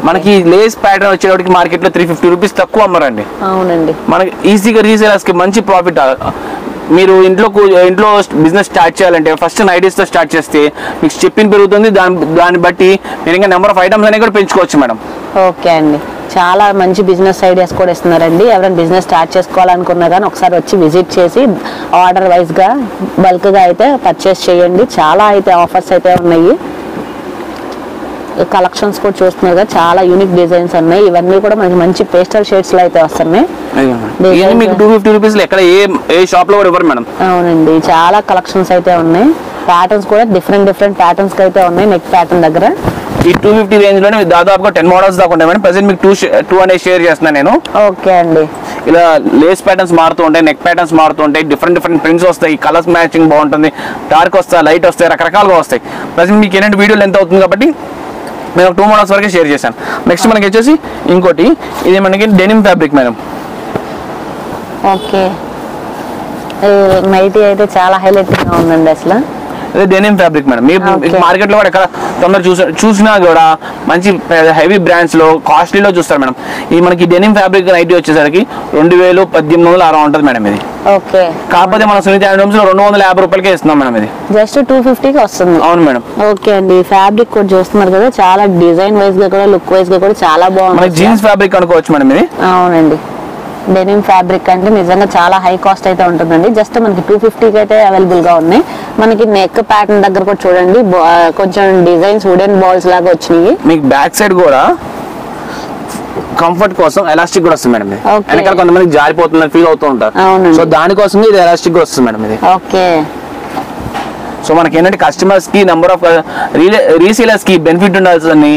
మనకి లేస్ ప్యాటర్న్ వచ్చేటికి మార్కెట్ లో 350 రూపీస్ తక్కువ అమ్మరండి. అవునండి, మనకి ఈజీగా రీసేలర్స్ కి మంచి ప్రాఫిట్. మీరు ఇంట్లో బిజినెస్ స్టార్ట్ చేయాలంటే ఫస్ట్ నైటీస్ తో స్టార్ట్ చేస్తే మీకు స్టెప్పింగ్ పెరుగుతుంది. దాన్ని బట్టి మీరు ఇంకా నెంబర్ ఆఫ్ ఐటమ్స్ అనేవి కూడా పెంచుకోవచ్చు మేడం. ఓకే అండి, చాలా మంచి బిజినెస్ ఐడియాస్ కూడా ఇస్తున్నారండి. ఎవరైనా బిజినెస్ స్టార్ట్ చేసుకోవాలనుకున్నా కానీ ఒకసారి వచ్చి విజిట్ చేసి ఆర్డర్ వైజ్ గా బల్క్ గా అయితే పర్చేస్ చేయండి. చాలా అయితే ఆఫర్స్ అయితే ఉన్నాయి. కలెక్షన్స్ కూడా చూస్తున్నారు కదా, చాలా యూనిక్ డిజైన్స్ ఉన్నాయి. ఇవన్నీ కూడా మనకి మంచి పేస్టల్ షేడ్స్ లో అయితే వస్తున్నాయి. మీకు 250 రూపీస్ ఎక్కడ ఏ షాప్ లో కూడా ఇవ్వరు మేడం. అవునండి, చాలా కలెక్షన్స్ అయితే ఉన్నాయి. ప్యాటర్న్స్ కూడా డిఫరెంట్ ప్యాటర్న్స్ అయితే ఉన్నాయి. నెక్ ప్యాటర్న్ దగ్గర ఈ 250 రేంజ్ లోనే దాదాపుగా 10 మోడల్స్ దాకా ఉంటాయి మేడం. ప్రెసెంట్ మీకు 2 అనేది షేర్ చేస్తున్నాను నేను. ఓకే అండి, ఇలా లేస్ ప్యాటర్న్స్ మారుతూ ఉంటాయి, నెక్ ప్యాటర్న్స్ మారుతూ ఉంటాయి, డిఫరెంట్ ప్రింట్స్ వస్తాయి, కలర్స్ మ్యాచింగ్ బాగుంటుంది, డార్క్ వస్తాయి, లైట్ వస్తాయి, రకరకాలుగా వస్తాయి. ప్రెసెంట్ మీకు ఏంటంటే వీడియోలు ఎంత అవుతుంది కాబట్టి నేను 2 మోడల్స్ వరకే షేర్ చేశాను. నెక్స్ట్ మనకి వచ్చేసి ఇంకోటి, ఇది మనకి denim fabric madam. Okay, nighty అయితే చాలా హైలైట్ గా ఉందండి అసలు. ఇది డెనిమ్ ఫ్యాబ్రిక్ మేడం. మీరు మార్కెట్ లో కూడా ఎక్కడ తొందర చూసినా కూడా మంచి హెవీ బ్రాండ్స్ లో కాస్ట్లీలో చూస్తారు మేడం. ఇది మనకి డెనిమ్ ఫ్యాబ్రిక్ నైటీ వచ్చేసరికి 2000-1800 అలా ఉంటుంది మేడం ఇది. ఓకే, కాకపోతే మన సునీత హ్యాండ్లూమ్స్ లో 250 రూపాయలకే ఇస్తున్నాం మేడం. ఇది జస్ట్ 250కి వస్తుంది. అవును మేడం. ఓకే అండి, ఫ్యాబ్రిక్ కూడా చూస్తున్నారు కదా, చాలా డిజైన్ వైజ్ గా కూడా లుక్ వైజ్ గా కూడా చాలా బాగుంది. మనకి జీన్స్ ఫ్యాబ్రిక్ అనుకోవచ్చు మేడం ఇది. అవునండి, డెనిమ్ ఫ్యాబ్రిక్ అంటే నిజంగా చాలా హై కాస్ట్ అయితే ఉంటుందండి. జస్ట్ మనకి 250కి అయితే అవైలబుల్ గా ఉన్నాయి. మనకి నెక్ ప్యాటర్న్ దగ్గర కూడా చూడండి, కొంచెం డిజైన్స్ వుడెన్ బాల్స్ లాగా వచ్చినాయి. మీకు బ్యాక్ సైడ్ కూడా కంఫర్ట్ కోసం ఎలాస్టిక్ కూడా వస్తుంది మేడం. వెనకాల కొంతమంది జారిపోతుంది ఫీల్ అవుతూ ఉంటారు. సో దానికోసం ఇది ఎలాస్టిక్ కూడా వస్తుంది మేడం ఇది. ఓకే, సో మనకి ఏంటంటే కస్టమర్స్ కి నెంబర్ ఆఫ్ రీసేలర్స్ కి బెనిఫిట్ ఉండాల్సిందని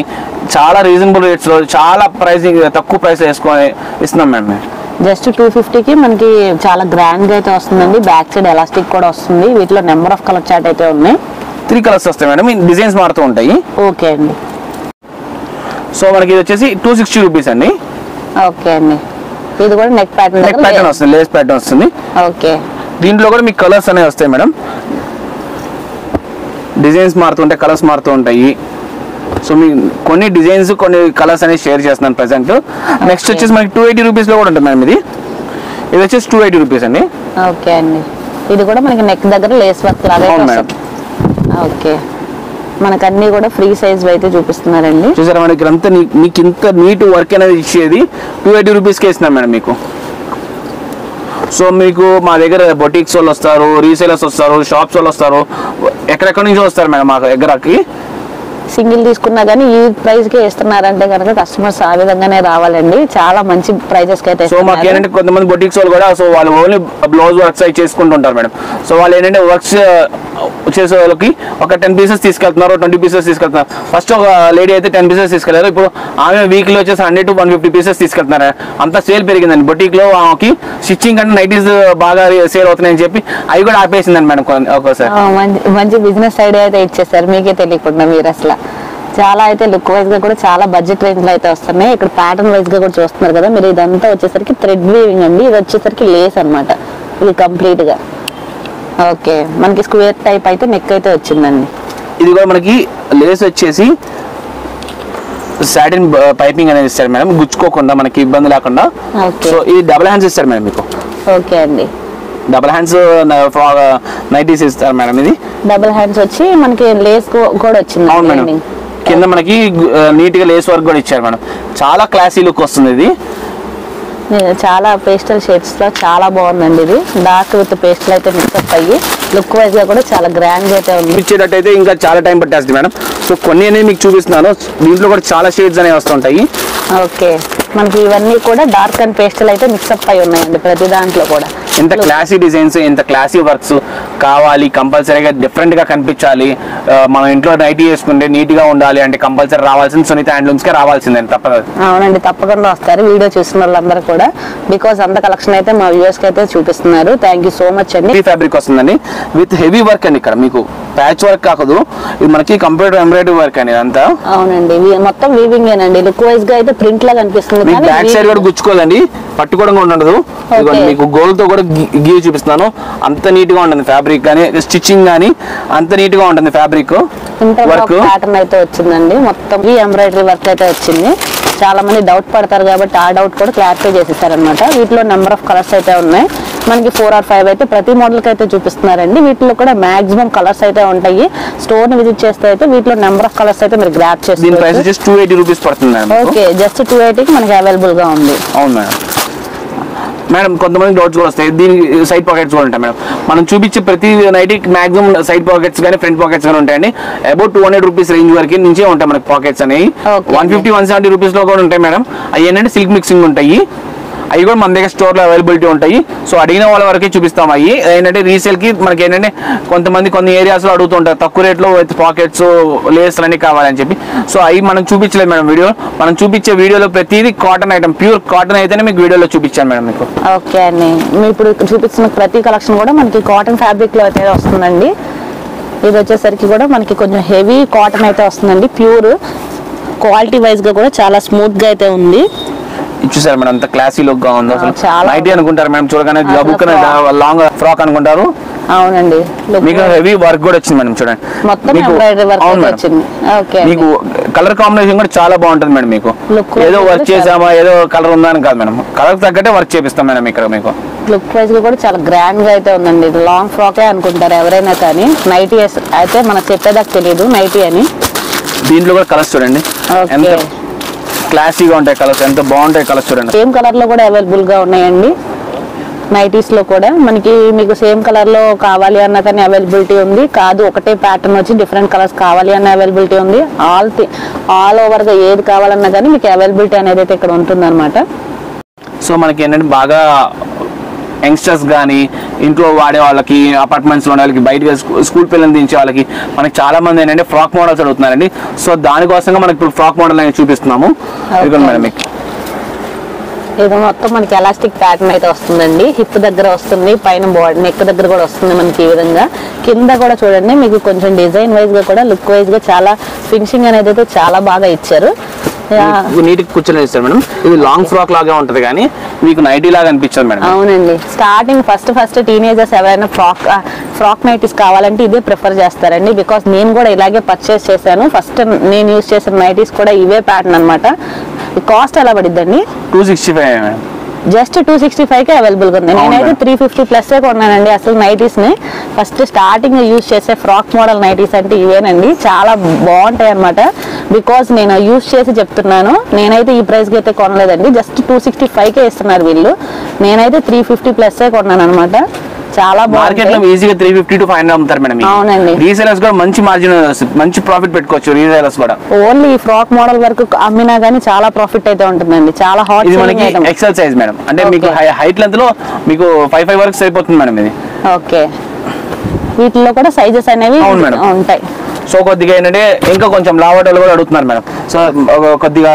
చాలా రీజనబుల్ రేట్స్ లో చాలా ప్రైసింగ్ తక్కువ ప్రైస్ వేసుకొని ఇస్తున్నాం మేడం. జస్ట్ 250కి మనకి చాలా గ్రాండ్ గా అయితే వస్తుందండి. బ్యాక్ సైడ్ ఎలాస్టిక్ కూడా వస్తుంది. వీటిలో నెంబర్ ఆఫ్ కలర్ చార్ట్ అయితే ఉన్నాయి. 3 కలర్స్ వస్తాయి మేడం. డిజైన్స్ మారుతూ ఉంటాయి. ఓకే అండి, సో మనకి ఇది వచ్చేసి 260 రూపీస్ అండి. ఓకే అండి, ఇది కూడా నెక్ ప్యాటర్న్ వస్తుంది, లేస్ ప్యాటర్న్ వస్తుంది. ఓకే, దీంట్లో కూడా మీకు కలర్స్ అనేవి వస్తాయి మేడం. డిజైన్స్ మారుతుంటాయి, కలర్స్ మారుతూ ఉంటాయి. సో మీ కొన్ని డిజైన్స్ కొన్ని కలర్స్ అనేవి షేర్ చేస్తున్నాను ప్రెసెంట్. నెక్స్ట్ వచ్చేసి మనకి 280 రూపీస్ లో కూడా ఉంటుంది మేడం. ఇది వచ్చేసి 280 రూపీస్ అండి. ఓకే అండి. ఇది కూడా మనకి నెక్ దగ్గర లేస్ వర్క్ లాగా ఓకే. మనకు అన్ని కూడా ఫ్రీ సైజ్ అయితే చూపిస్తున్నారండి. చూసారా మనకి అంతా మీకు ఇంత నీట్ వర్క్ అనేది ఇచ్చేది 280 రూపీస్కి ఇస్తున్నాం మేడం మీకు. సో మీకు మా దగ్గర బొటిక్స్ వాళ్ళు వస్తారు, రీసేలర్స్ వస్తారు, షాప్స్ వాళ్ళు వస్తారు, ఎక్కడెక్కడి నుంచి వస్తారు మేడం మా దగ్గరకి. సింగిల్ తీసుకున్నా కానీ ఈ ప్రైస్ కి ఇస్తున్నారంటే కనుక కస్టమర్స్ ఆ విధంగానే రావాలండి. చాలా మంచి ప్రైజెస్ కి అయితే. సో మాకు ఏంటంటే కొంతమంది బొటిక్స్ వాళ్ళు కూడా సో వాళ్ళు ఓన్లీ బ్లౌజ్ వర్క్స్ అవి చేసుకుంటుంటారు మేడం. సో వాళ్ళు ఏంటంటే వర్క్స్ చేసే వాళ్ళకి ఒక 10 పీసెస్ తీసుకెళ్తున్నారు, 20 పీసెస్ తీసుకెళ్తున్నారు. ఫస్ట్ ఒక లేడీ అయితే 10 పీసెస్ తీసుకెళ్లారు. ఇప్పుడు ఆమె వీక్లీ వచ్చేసి 100 to 150 పీసెస్ తీసుకెళ్తున్నారు. అంత సేల్ పెరిగిందండి బొటిక్ లో. ఆమెకి స్టిచ్చింగ్ అంటే నైటీస్ బాగా సేల్ అవుతున్నాయని చెప్పి అవి కూడా ఆపేసిందండి మేడం ఒక్కోసారి. మంచి బిజినెస్ ఐడియా అయితే ఇచ్చేసారు మీకే తెలియకుండా. మీరు అసలు చాలా అయితే లుక్ వైజ్ గా కూడా చాలా బడ్జెట్ రేంజ్ లో అయితే వస్తున్నాయి. ఇక్కడ ప్యాటర్న్ వైజ్ గా కూడా చూస్తున్నారు కదా మీరు. ఇదంతా వచ్చేసరికి థ్రెడ్ వీవింగ్ అండి. ఇది వచ్చేసరికి లేస్ అన్నమాట. ఇది కంప్లీట్ గా ఓకే. మనకి స్క్వేర్ టైప్ అయితే నెక్ అయితే వచ్చిందండి. ఇది కూడా మనకి లేస్ వచ్చేసి సాటిన్ పైపింగ్ అనేది ఇస్తారు మేడం, గుచ్చుకోకుండా మనకి ఇబ్బంది లేకుండా. సో ఇది డబుల్ హ్యాండ్స్ ఇస్తారు మేడం మీకు. ఓకే అండి. డబుల్ హ్యాండ్స్ నైటీస్ ఇస్తారు మేడం. ఇది డబుల్ హ్యాండ్స్ వచ్చి మనకి లేస్ కూడా వచ్చింది. అవును మేడం. కింద మనకి నీట్ గా లేస్ వర్క్ కూడా ఇచ్చారు మేడం. చాలా క్లాసీ లుక్ వస్తుంది. ఇది చాలా పేస్టల్ షేడ్స్ లో చాలా బాగుందండి. ఇది డార్క్ విత్ పేస్టల్ అయితే మిక్సప్ అయ్యి లుక్ వైజ్ గా కూడా చాలా గ్రాండ్ గా అయితే ఉంది. ఇచ్చేటట్టయితే ఇంకా చాలా టైం పట్టేస్తుంది మేడం. సో కొన్ని అనేది మీకు చూపిస్తున్నాను. దీంట్లో కూడా చాలా షేడ్స్ అనేవి వస్తుంటాయి. ఓకే. మనకి ఇవన్నీ కూడా డార్క్ అండ్ పేస్టల్ అయితే మిక్సప్ అయి ఉన్నాయండి ప్రతి దాంట్లో కూడా. ఎంత క్లాసీ డిజైన్స్, ఎంత క్లాసీ వర్క్స్ కావాలి, కంపల్సరీగా డిఫరెంట్ గా కనిపించాలి. మనం ఇంట్లో నైటీ వేసుకుంటే నీట్ గా ఉండాలి అంటే కంపల్సరీ రావాల్సింది సునీత హ్యాండ్లూమ్స్ కే రావాల్సిందే, తప్పదు. అవునండి, తప్పకుండా వస్తారు వీడియో చూసిన వాళ్ళందరూ కూడా. బికాస్ అంత కలెక్షన్ అయితే మా వ్యూవర్స్ కి అయితే చూపిస్తున్నారు. థ్యాంక్ యూ సో మచ్ అండి. ఫ్యాబ్రిక్ వస్తుందండి విత్ హెవీ వర్క్ అండి. ఇక్కడ మీకు ప్యాచ్ వర్క్ కాకదు, ఇది మనకి కంప్యూటర్ ఎంబ్రాయిడరీ వర్క్ అండి అంతా. అవునండి, మొత్తం వీవింగ్ ఏనండి. లుక్ వైజ్ గా అయితే ప్రింట్ లాగా అనిపిస్తుంది. బ్యాక్ సైడ్ కూడా గుచ్చుకోదండి, పట్టుకోవడం కూడా ఉండదు. మీకు గోల్డ్ తో కూడా గీవ్ చూపిస్తున్నాను. అంత నీట్ గా ఉంటుంది ఫ్యాబ్రిక్ కానీ, స్టిచ్చింగ్ కానీ అంత నీట్ గా ఉంటుంది ఫ్యాబ్రిక్ వర్క్. ప్యాటర్న్ అయితే వచ్చిందండి, మొత్తం ఈ ఎంబ్రాయిడరీ వర్క్ అయితే వచ్చింది. చాలా మంది డౌట్ పడతారు కాబట్టి ఆ డౌట్ కూడా క్లారిఫై చేసేసారనమాట. వీటిలో నెంబర్ ఆఫ్ కలర్స్ అయితే ఉన్నాయి. మనకి 4 or 5 అయితే ప్రతి మోడల్ కి అయితే చూపిస్తున్నారండి. వీటిలో కూడా మాక్సిమం కలర్స్ అయితే ఉంటాయి. స్టోర్ ని విజిట్ చేస్తే అయితే వీటిలో నెంబర్ ఆఫ్ కలర్స్ అయితే మీరు గ్రాప్ చేసుకోవచ్చు. 280 రూపీస్ పడుతుంది. ఓకే, జస్ట్ 280 కి మనకి అవైలబుల్ గా ఉంది. అవును మేడం. మేడం కొంతమంది డౌట్స్ కూడా వస్తాయి, దీనికి సైడ్ పాకెట్స్ కూడా ఉంటాయి మేడం. మనం చూపించే ప్రతి నైటీకి మాక్సిమం సైడ్ పాకెట్స్ కానీ ఫ్రంట్ పాకెట్స్ కానీ ఉంటాయండి. అబౌట్ 200 రూపీస్ రేంజ్ వరకు నుంచే ఉంటాయి మనకి పాకెట్స్ అనేవి. 150-170 రూపీస్ లో కూడా ఉంటాయి మేడం. అవి ఏంటంటే సిల్క్ మిక్సింగ్ ఉంటాయి. అవి కూడా మన దగ్గర స్టోర్ లో అవైలబిలిటీ ఉంటాయి. సో అడిగిన వాళ్ళ వరకే చూపిస్తాం. అవి ఏంటంటే రీసేల్ కి మనకి ఏంటంటే కొంతమంది కొన్ని ఏరియాస్ లో అడుగుతుంటారు తక్కువ రేట్ లో పాకెట్స్ లేస్ అన్ని కావాలని చెప్పి. సో అవి మనం చూపించలేదు మేడం వీడియో. మనం చూపించే వీడియోలో ప్రతిదీ కాటన్ ఐటమ్, ప్యూర్ కాటన్ అయితేనే మీకు వీడియోలో చూపించాను మేడం మీకు. ఓకే అండి, మీరు ఇప్పుడు చూపించిన ప్రతి కలెక్షన్ కూడా మనకి కాటన్ ఫ్యాబ్రిక్ లో అయితే వస్తుందండి. ఇది వచ్చేసరికి కూడా మనకి కొంచెం హెవీ కాటన్ అయితే వస్తుందండి. ప్యూర్ క్వాలిటీ వైజ్ గా కూడా చాలా స్మూత్ గా అయితే ఉంది. చూసారు మేడం అంత క్లాసీ లుక్ గా ఉంది. అసలు నైటీ అనుకుంటారు మేడం, చూడగానే లాంగ్ ఫ్రాక్ అనుకుంటారు. అవునండి, మీకు హెవీ వర్క్ కూడా వచ్చింది మేడం. చూడండి మొత్తం ఎంబ్రాయిడరీ వర్క్ వచ్చింది. ఓకే, మీకు కలర్ కాంబినేషన్ కూడా చాలా బాగుంటుంది మేడం. మీకు ఏదో వర్క్ చేసామా ఏదో కలర్ ఉందా అని కాదు మేడం, కలర్ తగ్గట్టే వర్క్ చేపిస్తాం మేడం ఇక్కడ మీకు. లుక్ వైజ్ గా కూడా చాలా గ్రాండ్ గా అయితే ఉందండి. ఇది లాంగ్ ఫ్రాకే అనుకుంటారు ఎవరైనా కానీ, నైటీ అయితే మనకు చెప్పేదాకా తెలియదు నైటీ అని. దీంట్లో కూడా కలర్స్ చూడండి ఎంత క్లాసీగా ఉంటాయి కలర్స్, ఎంత బాగుంటాయి కలర్స్ చూడండి. సేమ్ కలర్ లో కూడా అవైలబుల్ గా ఉన్నాయండి. నైటీస్ లో కూడా మనకి మీకు సేమ్ కలర్ లో కావాలి అన్న కానీ అవైలబిలిటీ ఉంది. కాదు ఒకటే ప్యాటర్న్ వచ్చి డిఫరెంట్ కలర్స్ కావాలి అన్న అవైలబిలిటీ ఉంది. ఆల్ ఓవర్ గా ఏది కావాలన్నా కానీ మీకు అవైలబిలిటీ అనేది అయితే ఇక్కడ ఉంటుంది అనమాట. సో మనకి ఏంటంటే బాగా యంగ్స్టర్స్ కానీ ఇంట్లో వాడే వాళ్ళకి, అపార్ట్మెంట్స్ లో వాళ్ళకి, బయట స్కూల్ పిల్లల్ని దించే వాళ్ళకి మనకి చాలా మంది ఏంటంటే ఫ్రాక్ మోడల్స్ అడుగుతున్నారండి. సో దానికోసంగా మనకి ఇప్పుడు ఫ్రాక్ మోడల్ అనేది చూపిస్తున్నాము. మేడం మీకు ఇది మొత్తం మనకి ఎలాస్టిక్ ప్యాటర్న్ అయితే వస్తుందండి. హిప్ దగ్గర వస్తుంది, పైన బాడీ నెక్ దగ్గర కూడా వస్తుంది మనకి ఈ విధంగా. కింద కూడా చూడండి మీకు కొంచెం డిజైన్ వైజ్ గా కూడా లుక్ వైజ్ గా చాలా ఫినిషింగ్ అనేది అయితే చాలా బాగా ఇచ్చారు. నీట్ కూర్చొని ఇస్తారు మేడం. ఇది లాంగ్ ఫ్రాక్ లాగా ఉంటది కానీ మీకు నైటీ లాగా అనిపించదు మేడం. అవునండి, స్టార్టింగ్ ఫస్ట్ టీనేజర్స్ ఎవరైనా ఫ్రాక్ నైటీస్ కావాలంటే ఇదే ప్రిఫర్ చేస్తారండి. బికాస్ నేను కూడా ఇలాగే పర్చేస్ చేశాను. ఫస్ట్ నేను యూజ్ చేసిన నైటీస్ కూడా ఇవే ప్యాటర్న్ అనమాట. కాస్ట్ ఎలా పడిద్దండి? 265 మేడం. జస్ట్ 265కే అవైలబుల్గా ఉంది. నేనైతే 350 ప్లస్ కొన్నానండి అసలు నైటీస్ ని. ఫస్ట్ స్టార్టింగ్ యూజ్ చేసే ఫ్రాక్ మోడల్ నైటీస్ అంటే ఇవేనండి, చాలా బాగుంటాయి అనమాట. బికాస్ నేను యూజ్ చేసి చెప్తున్నాను, నేనైతే ఈ ప్రైస్ కి అయితే కొనలేదండి. జస్ట్ 265కే ఇస్తున్నారు వీళ్ళు. నేనైతే 350 ప్లస్ కొన్నాను అనమాట. చాలా మార్కెట్ లో ఈజీగా 350 to 500 అమ్ముతారు మేడం. అవునండి, రీసేలర్స్ కూడా మంచి మార్జిన్, మంచి ప్రాఫిట్ పెట్టుకోవచ్చు రీసేలర్స్ కూడా. ఓన్లీ ఈ ఫ్రాక్ మోడల్ వరకు అమ్మినా గానీ చాలా ప్రాఫిట్ అయితే ఉంటుందండి. చాలా హాట్. ఇది మనకి ఎక్సెల్ సైజ్ మేడం, అంటే మీకు హైట్ లెంత్ లో మీకు 5 వరకు సరిపోతుంది మేడం ఇది. ఓకే, వీటిలో కూడా సైజెస్ అనేవి ఉంటాయి. సో కొద్దిగా ఏంటంటే ఇంకా కొంచెం లావటోళ్ళు కూడా అడుగుతున్నారు మేడం. సో కొద్దిగా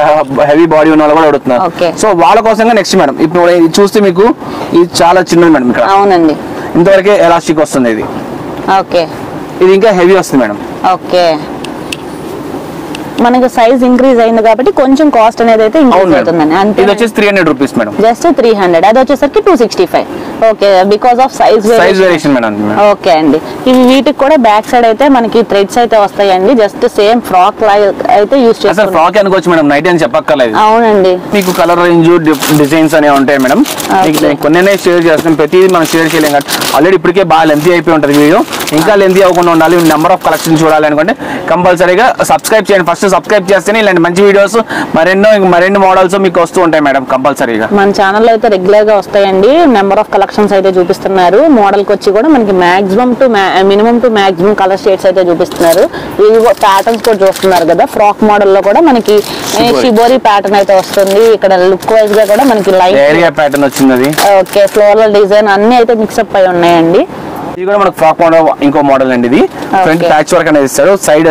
హెవీ బాడీ ఉన్న వాళ్ళు కూడా అడుగుతున్నారు. సో వాళ్ళ కోసంగా నెక్స్ట్ మేడం ఇప్పుడు చూస్తే మీకు ఇది చాలా చిన్నది మేడం. ఇక్కడ అవునండి, ఇంతవరకే ఎలాస్టిక్ వస్తుంది ఇది. ఓకే, ఇది ఇంకా హెవీ వస్తుంది మేడం. ఓకే, మనకి సైజ్ ఇంక్రీజ్ అయింది కాబట్టి కొంచెం కాస్ట్ అనేది అయితే ఇంక్రీజ్ అవుతుందండి. అంతే. ఇది వచ్చేసి 300 రూపీస్ మేడం. జస్ట్ 300. అది వచ్చేసరికి 265. Okay, because of size variation madam. Okay అండి, ఇవి వీటికి కూడా బ్యాక్ సైడ్ అయితే మనకి థ్రెడ్స్ అయితే వస్తాయండి. జస్ట్ సేమ్ ఫ్రాక్ అయితే యూజ్ చేస్తారు. ఫ్రాక్ అనుకోవచ్చు మేడం, నైట్ అని చెప్పక్కర్లేదు. అవునండి, మీకు కలర్ రేంజ్ డిజైన్స్ అనేవి ఉంటాయి మేడం. కొన్ని షేర్ చేస్తాం, ప్రతిదీ మనం షేర్ చేయలేం కాబట్టి ఆల్రెడీ ఇప్పటికే బాగా లెంతీ అయిపోయి ఉంటుంది వీడియో. ఇంకా లెంతీ అవ్వకుండా ఉండాలి, నెంబర్ ఆఫ్ కలెక్షన్ చూడాలి అనుకుంటే కంపల్సరీగా సబ్స్క్రైబ్ చేయండి. ఫస్ట్ సబ్స్క్రైబ్ చేస్తేనే ఇలాంటి మంచి వీడియోస్ మరెన్నో మోడల్స్ మీకు వస్తూ ఉంటాయి మేడం. కంపల్సరీగా మన ఛానల్లో అయితే రెగ్యులర్ గా వస్తాయండి. నెంబర్ ఆఫ్ కలెక్షన్స్ అయితే చూపిస్తున్నారు. మోడల్ కి వచ్చి కూడా మనకి minimum to maximum colour shades అయితే చూపిస్తున్నారు. ఇవి ప్యాటర్న్స్ కూడా చూస్తున్నారు కదా. ఫ్రాక్ మోడల్ లో కూడా మనకి షిబోరి ప్యాటర్న్ అయితే వస్తుంది. ఇక్కడ లుక్ వైజ్ గా కూడా మనకి లైట్ ఏరియా ప్యాటర్న్ వచ్చింది. ఓకే, ఫ్లోరల్ డిజైన్ అన్ని అయితే మిక్స్అప్ అయి ఉన్నాయండి. ఇది కూడా మనకు ఫ్రాక్ మోడల్ ఇంకో మోడల్ అండి. ఇది ఫ్రంట్ ప్యాచ్ వర్క్ అనేది ఇస్తాడు, సైడ్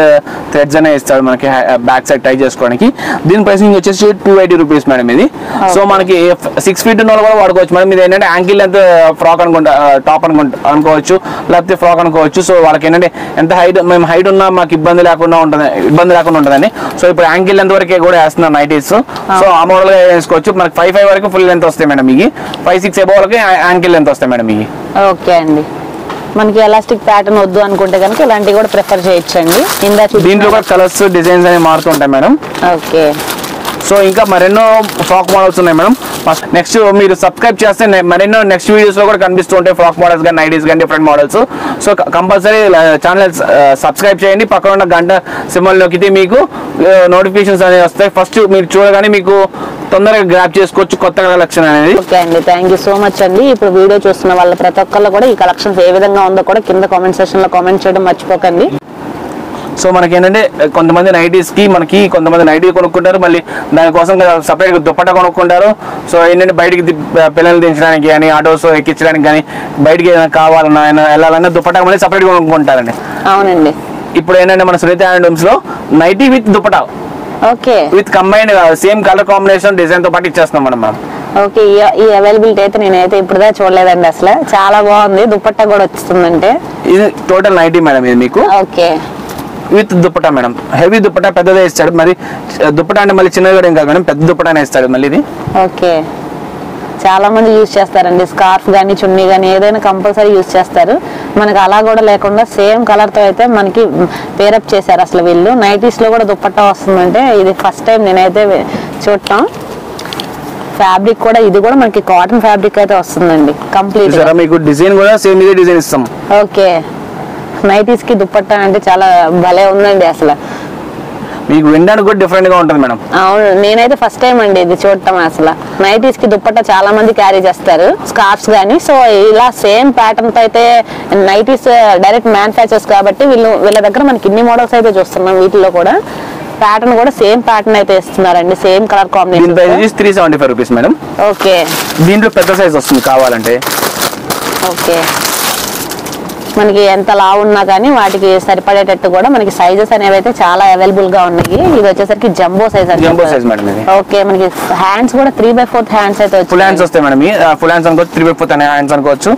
థ్రెడ్స్ అనేది ఇస్తాడు మనకి బ్యాక్ సైడ్ టై చేసుకోవడానికి. దీని ప్రైసింగ్ వచ్చేసి 280 రూపీస్ మేడం ఇది. సో మనకి 6 feet ఉన్న కూడా వాడుకోవచ్చు మేడం. ఇది ఏంటంటే యాంకిల్ లెంత్ ఫ్రాక్ టాప్ అనుకోవచ్చు, లేకపోతే ఫ్రాక్ అనుకోవచ్చు. సో వాళ్ళకి ఏంటంటే ఎంత మేము హైట్ ఉన్నా మాకు ఇబ్బంది లేకుండా ఉంటుందని. సో ఇప్పుడు యాంకిల్ లెంత్ వరకే కూడా వేస్తున్నారు నైటీస్. సో ఆ మోడల్ గా వేసుకోవచ్చు. మనకి 5 వరకు ఫుల్ లెంత్ వస్తాయి మేడం. మీకు 5-6 అబౌవ్ వరకు యాంకిల్ లెంత్ వస్తాయి మేడం. మీకు ఓకే అండి, మనకి ఎలాస్టిక్ ప్యాటర్న్ వద్దు అనుకుంటే కనుక ఇలాంటివి కూడా ప్రిఫర్ చేయొచ్చండి. దీంట్లో కూడా కలర్స్ డిజైన్స్ అనేవి మారుతుంటాయి మేడం. ఓకే, సో ఇంకా మరెన్నో ఫ్రాక్ మోడల్స్ ఉన్నాయి మేడం. నెక్స్ట్ మీరు సబ్స్క్రైబ్ చేస్తే మరెన్నో నెక్స్ట్ వీడియోస్ లో కూడా కనిపిస్తూ ఉంటాయి ఫ్రాక్ మోడల్స్ కానీ నైటీస్ కానీ different models. So compulsory channel subscribe చేయండి. పక్కన ఉన్న గంట సింబల్ నొక్కితే మీకు నోటిఫికేషన్స్ అనేవి వస్తాయి. ఫస్ట్ మీరు చూడగానే మీకు తొందరగా గ్రాప్ చేసుకోవచ్చు కొత్త కలెక్షన్ అనేది. ఓకే అండి, థ్యాంక్ యూ సో మచ్ అండి. ఇప్పుడు వీడియో చూస్తున్న వాళ్ళ ప్రతి ఒక్కళ్ళు కూడా ఈ కలెక్షన్స్ ఏ విధంగా ఉందో కూడా కింద కామెంట్ సెక్షన్ లో కామెంట్ చేయడం మర్చిపోకండి. సో మనకి ఏంటంటే కొంతమంది నైటీ కొనుక్కుంటారు, మళ్ళీ దానికోసం సపరేట్ దుప్పట్టా కొనుక్కుంటారు. సో ఏంటంటే బయటికి పిల్లలు దించడానికి కానీ ఆటోస్ ఎక్కించడానికి కానీ బయటికి ఏదైనా కావాలన్నా వెళ్ళాలన్నా దుప్పట్టా మళ్ళీ సపరేట్ కొనుక్కుంటారండి. అవునండి, ఇప్పుడు ఏంటంటే మన సునీత హ్యాండ్లూమ్స్ లో nighty with dupatta, okay, with combined same colour combination design తో పాటు ఇచ్చేస్తున్నాం మనం. ఓకే, ఈ అవైలబిలిటీ అయితే నేనైతే ఇప్పుడుదా చూడలేదండి. అసలు చాలా బాగుంది. దుప్పట్టా కూడా వస్తుందంటే ఇది టోటల్ నైటీ మేడం. ఇది మీకు okay with dupatta madam. Heavy dupatta పెద్దదే ఇస్తాడు. మరి దుప్పట్టా అంటే మళ్ళీ చిన్నది కూడా ఏం కాదు మేడం, పెద్ద దుప్పటానే ఇస్తాడు మళ్ళీ ఇది. ఓకే, చాలా మంది యూజ్ చేస్తారండి. స్కార్ఫ్ కానీ చున్నీ కానీ ఏదైనా కంపల్సరీ యూజ్ చేస్తారు. మనకి అలా కూడా లేకుండా సేమ్ కలర్ తో అయితే మనకి పేరప్ చేశారు అసలు వీళ్ళు. నైటీస్ లో కూడా దుప్పట్టా వస్తుందంటే ఇది ఫస్ట్ టైం నేనైతే చూడటం. ఫ్యాబ్రిక్ కూడా ఇది కూడా మనకి కాటన్ ఫ్యాబ్రిక్ అయితే వస్తుందండి కంప్లీట్. మీకు డిజైన్ కూడా సేమ్ ఇదే డిజైన్ ఇస్తాం. ఓకే, నైటీస్ కి దుప్పట్టా అంటే చాలా భలే ఉందండి అసలు. మీకు వినడానికి కూడా డిఫరెంట్ గా ఉంటుంది మేడం. అవును, నేనైతే ఫస్ట్ టైం అండి ఇది చూడటం. అసలు నైటీస్ కి దుప్పట్టా చాలా మంది క్యారీ చేస్తారు, స్కార్ఫ్స్ కానీ. సో ఇలా సేమ్ ప్యాటర్న్ తో అయితే నైటీస్ డైరెక్ట్ మ్యానుఫ్యాక్చర్స్ కాబట్టి వీళ్ళ దగ్గర మనకి ఇన్ని మోడల్స్ అయితే చూస్తున్నాం. వీటిలో కూడా ప్యాటర్న్ కూడా సేమ్ ప్యాటర్న్ అయితే ఇస్తున్నారండి, same colour combination. 375 rupees madam. Okay, దీంట్లో పెద్ద సైజ్ వస్తుంది కావాలంటే. ఓకే, మనకి ఎంత లావు ఉన్నా కానీ వాటికి సరిపడేటట్టు కూడా మనకి సైజెస్ అనేవి అయితే చాలా అవైలబుల్ గా ఉన్నాయి. ఇది వచ్చేసరికి జంబో సైజ్ అంటే జంబో సైజ్ మేడం ఇది. ఓకే, మనకి హ్యాండ్స్ కూడా 3/4 హ్యాండ్స్ అయితే ఫుల్ హ్యాండ్స్ వస్తాయి మేడం. ఫుల్ హ్యాండ్స్ అనుకోవచ్చు, 3/4 హ్యాండ్స్ అనుకోవచ్చు.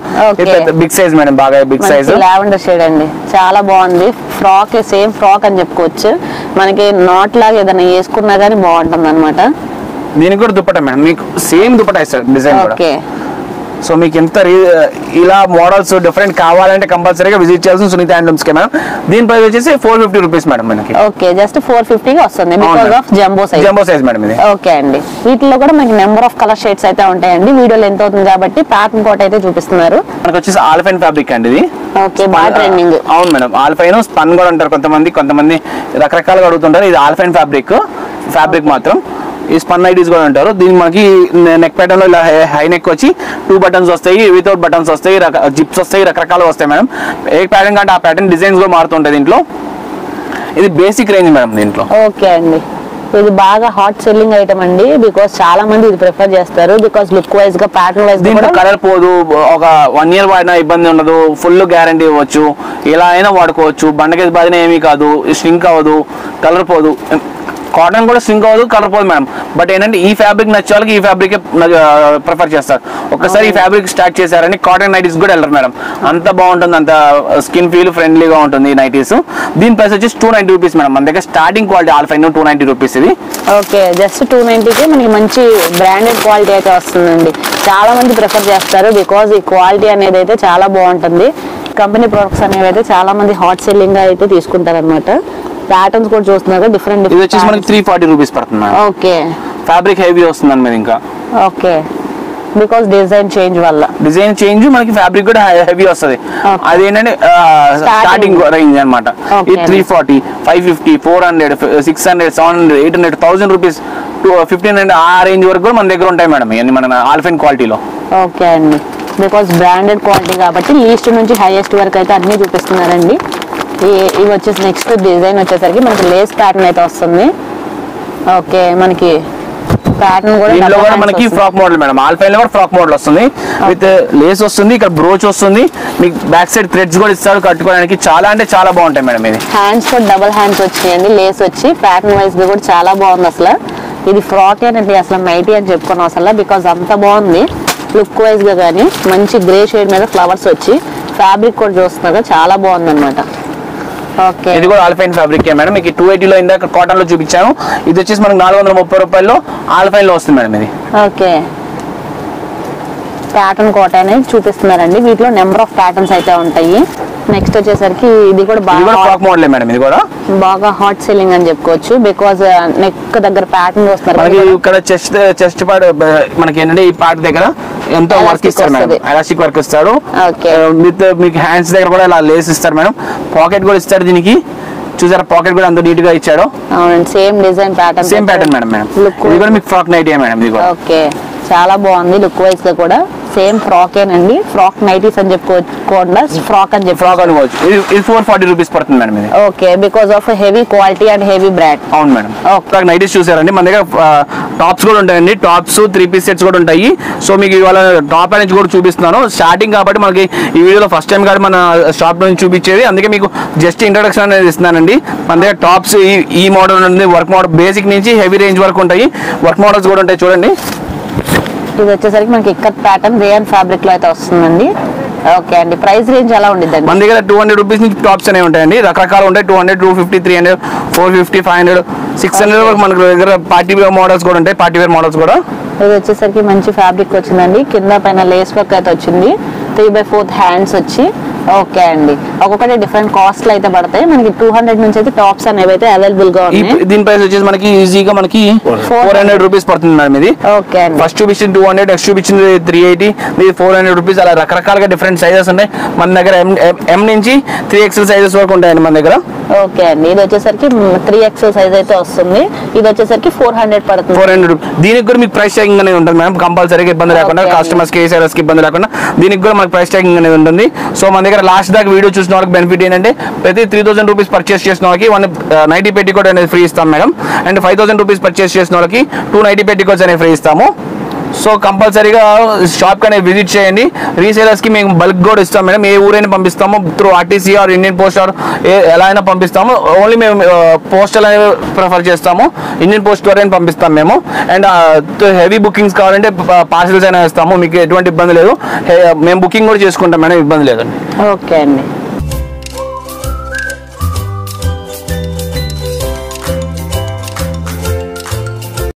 బిగ్ సైజ్ మేడం, బాగా బిగ్ సైజ్. లావెండర్ షేడ్ అండి, చాలా బాగుంది. ఫ్రాక్ సేమ్ ఫ్రాక్ అని చెప్పుకోవచ్చు. మనకి నాట్ లాగా ఏదైనా వేసుకున్నా గానీ బాగుంటుంది అనమాట. దీనికి కూడా దుపట్టా మేడం, మీకు సేమ్ దుపట్టా ఇస్తారు డిజైన్ కూడా. ఓకే, సో మీకు ఎంత ఇలా మోడల్స్ డిఫరెంట్ కావాలంటే కంపల్సరీగా విజిట్ చేయాల్సిన సునీత హ్యాండ్లూమ్స్ కి మేడం. దీని ప్రైస్ వచ్చేసి 450 రూపీస్ మేడం మనకి. ఓకే, జస్ట్ 450 గా వస్తుంది because of jumbo size. Jumbo size madam ఇది. ఓకే అండి, వీటిలో కూడా మనకి నెంబర్ ఆఫ్ కలర్ షేడ్స్ అయితే ఉంటాయండి. వీడియోలో ఎంత అవుతుంది కాబట్టి ప్యాటర్న్ కోట్ అయితే చూపిస్తున్నారు. మనకి వచ్చేసి ఆల్ఫైన్ ఫ్యాబ్రిక్ అండి ఇది. ఓకే, బాగా ట్రెండింగ్. అవును మేడం, ఆల్ఫైన్ స్పన్ కూడా అంటారు కొంతమంది రకరకాలుగా అడుగుతుంటారు. ఇది ఆల్ఫైన్ ఫ్యాబ్రిక్ మాత్రం. ఈ స్పన్ నైటీస్ కూడా అంటారు. దీనికి మనకి నెక్ ప్యాటర్న్ లో ఇలా హై నెక్ వచ్చి 2 బటన్స్ వస్తాయి, వితౌట్ బటన్స్ వస్తాయి, జిప్స్ వస్తాయి, రకరకాలు వస్తాయి మేడం. ఏ ప్యాటర్న్ కంటే ఆ ప్యాటర్న్ డిజైన్స్ కూడా మారుతుంటాయి దీంట్లో. ఇది బేసిక్ రేంజ్ మేడం దీంట్లో. ఓకే అండి, ఇది బాగా హాట్ సెల్లింగ్ ఐటమ్ అండి. బికాస్ చాలా మంది ఇది ప్రిఫర్ చేస్తారు. బికాస్ లుక్ వైజ్ గా ప్యాటర్న్ వైజ్ దీంట్లో కలర్ పోదు, ఒక 1 year వాడినా ఇబ్బంది ఉండదు, ఫుల్ గ్యారంటీ ఇవ్వచ్చు. ఎలా అయినా వాడుకోవచ్చు, బండకేసి బాధిన ఏమీ కాదు, స్ట్రింక్ అవ్వదు, కలర్ పోదు. కాటన్ కూడా స్ట్రింక్ అవ్వదు, కలర్ పోదు మేడం. బట్ ఏంటంటే ఈ ఫ్యాబ్రిక్ నచ్చే వాళ్ళకి ఈ ఫ్యాబ్రిక్ ప్రిఫర్ చేస్తారు. ఒక్కసారి ఈ ఫ్యాబ్రిక్ స్టార్ట్ చేశారని కాటన్ నైటీస్ కూడా వెళ్ళరు మేడం. అంత బాగుంటుంది, అంత స్కిన్ ఫీల్ ఫ్రెండ్లీగా ఉంటుంది ఈ నైటీస్. దీని ప్రైస్ వచ్చేసి 290 రూపీస్ మేడం. మన దగ్గర స్టార్టింగ్ క్వాలిటీ ఆల్ఫైన్ 290 రూపీస్ ఇది. ఓకే, జస్ట్ 290కి మనకి మంచి బ్రాండెడ్ క్వాలిటీ అయితే వస్తుందండి. చాలా మంది ప్రిఫర్ చేస్తారు బికాజ్ ఈ క్వాలిటీ అనేది అయితే చాలా బాగుంటుంది. కంపెనీ ప్రొడక్ట్స్ అనేవి అయితే చాలా మంది హాట్ సెల్లింగ్ గా అయితే తీసుకుంటారు అనమాట. ప్యాటర్న్స్ కూడా చూస్తున్నారు డిఫరెంట్. ఇది వచ్చేసి మనకి 340 రూపీస్ పడుతుంది. ఓకే, ఫ్యాబ్రిక్ హెవీ వస్తుంది అండి ఇంకా. ఓకే, బికాస్ డిజైన్ చేంజ్ వల్ల మనకి ఫ్యాబ్రిక్ కూడా హెవీ వస్తుంది. అదేంటంటే స్టార్టింగ్ రేంజ్ అనమాట. ఇది 340, 550, 400, 600, 700, 800, 1000 రూపీస్, 1500 ఆ రేంజ్ వరకు కూడా మన దగ్గర ఉంటాయి మేడం ఇవన్నీ మన ఆల్ఫైన్ క్వాలిటీలో. ఓకే అండి, బికాస్ బ్రాండెడ్ క్వాలిటీ కాబట్టి లీస్ట్ నుంచి హైయెస్ట్ వరకు అయితే అన్ని చూపిస్తున్నారండి. ఇవి వచ్చేసి నెక్స్ట్ డిజైన్ వచ్చేసరికి మనకి లేస్ ప్యాటర్న్ అయితే వస్తుంది. ఓకే, మనకి ప్యాటర్న్ కూడా మనకి ఫ్రాక్ మోడల్ మేడం. ఆల్ఫైన్ లో కూడా ఫ్రాక్ మోడల్ వస్తుంది, విత్ లేస్ వస్తుంది, ఇక్కడ బ్రోచ్ వస్తుంది, మీకు బ్యాక్ సైడ్ థ్రెడ్స్ కూడా ఇస్తారు కట్టుకోవడానికి. చాలా అంటే చాలా బాగుంటాయి మేడం. ఇది హ్యాండ్స్ కూడా డబుల్ హ్యాండ్స్ వచ్చాయండి, లేస్ వచ్చి ప్యాటర్న్ వైజ్ గా కూడా చాలా బాగుంది. అసలు ఇది ఫ్రాక్ అనేది అసలు నైటీ అని చెప్పుకున్నాం అసలు, బికాజ్ అంత బాగుంది లుక్ వైజ్ గా. కానీ మంచి గ్రే షేడ్ మీద ఫ్లవర్స్ వచ్చి ఫ్యాబ్రిక్ కూడా చూస్తున్నారు, చాలా బాగుంది అనమాట. ఓకే, ఇది కూడా ఆల్ఫైన్ ఫ్యాబ్రిక్ మేడం. మీకు 280 లో ఇందాక కాటన్ లో చూపించాను. ఇది వచ్చేసి మనకి 430 రూపాయల్లో ఆల్ఫైన్ లో వస్తుంది మేడం ఇది. ఓకే, ప్యాటర్న్ కోట అనేది చూపిస్తున్నారండి. వీటిలో నెంబర్ ఆఫ్ ప్యాటర్న్స్ అయితే ఉంటాయి. నెక్స్ట్ వచ్చేసరికి ఇది కూడా బాగా ఫ్రాక్ మోడల్ మేడం. ఇది కూడా బాగా హాట్ సెల్లింగ్ అని చెప్పుకోవచ్చు. బికాజ్ నెక్ దగ్గర ప్యాటర్న్ వస్తున్నారు. మనకి ఇక్కడ చెస్ట్ పార్ట్ మనకి ఏంటంటే ఈ పార్ట్ దగ్గర ఎంతో వర్క్ ఇస్తారు మేడం, ఎలాస్టిక్ వర్క్ ఇస్తాడు. విత్ మీకు హ్యాండ్స్ దగ్గర కూడా ఇలా లేస్ ఇస్తారు మేడం. పాకెట్ కూడా ఇస్తారు దీనికి, చూసారా పాకెట్ కూడా అంత నీట్ గా ఇచ్చాడు. Same design pattern, same pattern madam. ఇది కూడా మీకు ఫ్రాక్ నైటీ మేడం. ఇది కూడా ఓకే, చాలా బాగుంది లుక్ వైజ్ గా కూడా. సేమ్ ఫ్రాక్ ఏనండి, ఫ్రాక్ నైటీస్ అని చెప్పుకోకుండా ఫ్రాక్ అని ఫ్రాక్ అనుకోవచ్చు. ఇది 440 రూపీస్ పడుతుంది మేడం ఇది. Okay, because of heavy quality and heavy brand. అవును మేడం. ఫ్రాక్ నైటీస్ చూసారండి, మన దగ్గర టాప్స్ కూడా ఉంటాయండి. టాప్స్ 3 పీస్ సెట్స్ కూడా ఉంటాయి. సో మీకు ఇవాళ టాప్ అనేది కూడా చూపిస్తున్నాను. స్టార్టింగ్ కాబట్టి మనకి ఈ వీడియోలో ఫస్ట్ టైం కాబట్టి మన షాప్ నుంచి చూపించేది, అందుకే మీకు జస్ట్ ఇంట్రొడక్షన్ అనేది ఇస్తున్నానండి. మన దగ్గర టాప్స్ ఈ మోడల్ ఉంది, వర్క్ మోడల్ బేసిక్ నుంచి హెవీ రేంజ్ వరకు ఉంటాయి. వర్క్ మోడల్స్ కూడా ఉంటాయి చూడండి. ఇది వచ్చేసరికి మనకి ఇక్కత్ ప్యాటర్న్ రేయన్ ఫ్యాబ్రిక్ లో అయితే వస్తుందండి. ఓకే అండి, ప్రైస్ రేంజ్ ఎలా ఉండిద్దండి? మన దగ్గర 200 రూపీస్ నుంచి టాప్స్ అనేవి ఉంటాయండి, రకరకాలు ఉంటాయి. 200, 250, 300, 450, 500, 600 వరకు మన దగ్గర పార్టీ వేర్ మోడల్స్ కూడా ఉంటాయి. పార్టీ వేర్ మోడల్స్ కూడా. ఇది వచ్చేసరికి మంచి ఫ్యాబ్రిక్ వచ్చిందండి, కింద పైన లేస్ వర్క్ అయితే వచ్చింది, 3/4 హ్యాండ్స్ వచ్చి. ఓకే అండి, ఒక్కొక్కటి డిఫరెంట్ కాస్ట్ అయితే పడతాయి. మనకి 200 నుంచి అయితే టాప్స్ అనేవి అయితే అవైలబుల్ గా ఉన్నాయి. దీని ప్రైస్ వచ్చేసి మనకి ఈజీగా మనకి 400 రూపీస్ పడుతుంది మేడం ఇది. ఓకే అండి, ఫస్ట్ చూపించింది 200, నెక్స్ట్ చూపించింది 380, ఇది 400 రూపీస్. అలా రకరకాలుగా డిఫరెంట్ సైజెస్ ఉంటాయి మన దగ్గర. M నుంచి 3XL సైజెస్ వరకు ఉంటాయండి మన దగ్గర. ఓకే అండి, ఇది వచ్చేసరికి 3XL సైజ్ అయితే వస్తుంది. ఇది వచ్చేసరికి 400 పడుతుంది. 400. దీనికి కూడా మీకు ప్రైస్ ట్యాగింగ్ అనేది ఉంటుంది మేడం. కంపల్సరీగా ఇబ్బంది లేకుండా, కస్టమర్స్ కి సేలర్స్ కి ఇబ్బంది లేకుండా దీనికి కూడా మనకి ప్రైస్ ట్యాగింగ్ అనేది ఉంటుంది. సో మన దగ్గర లాస్ట్ దాకా వీడియో చూసిన వాళ్ళకి బెనిఫిట్ ఏంటంటే ప్రతి 3000 రూపీస్ పర్చేస్ చేసిన వాళ్ళకి 1 నైటీ పెట్టికోట్ అనేది ఫ్రీ ఇస్తాం మేడం. అండ్ 5000 రూపీస్ పర్చేస్ చేసిన వాళ్ళకి 2 నైటీ పెట్టికోట్స్ అనేవి ఫ్రీ ఇస్తాము. సో కంపల్సరీగా షాప్ అనేది విజిట్ చేయండి. రీసేలర్స్కి మేము బల్క్ కూడా ఇస్తాం మేడం. ఏ ఊరైనా పంపిస్తాము through RTC or Indian post or ఎలా అయినా పంపిస్తాము. ఓన్లీ మేము పోస్టల్ అనేది ప్రిఫర్ చేస్తాము. ఇండియన్ పోస్ట్ ద్వారా పంపిస్తాం మేము. అండ్ హెవీ బుకింగ్స్ కావాలంటే పార్సల్స్ అయినా ఇస్తాము. మీకు ఎటువంటి ఇబ్బంది లేదు. మేము బుకింగ్ కూడా చేసుకుంటాం మేడం, ఇబ్బంది లేదండి. ఓకే అండి.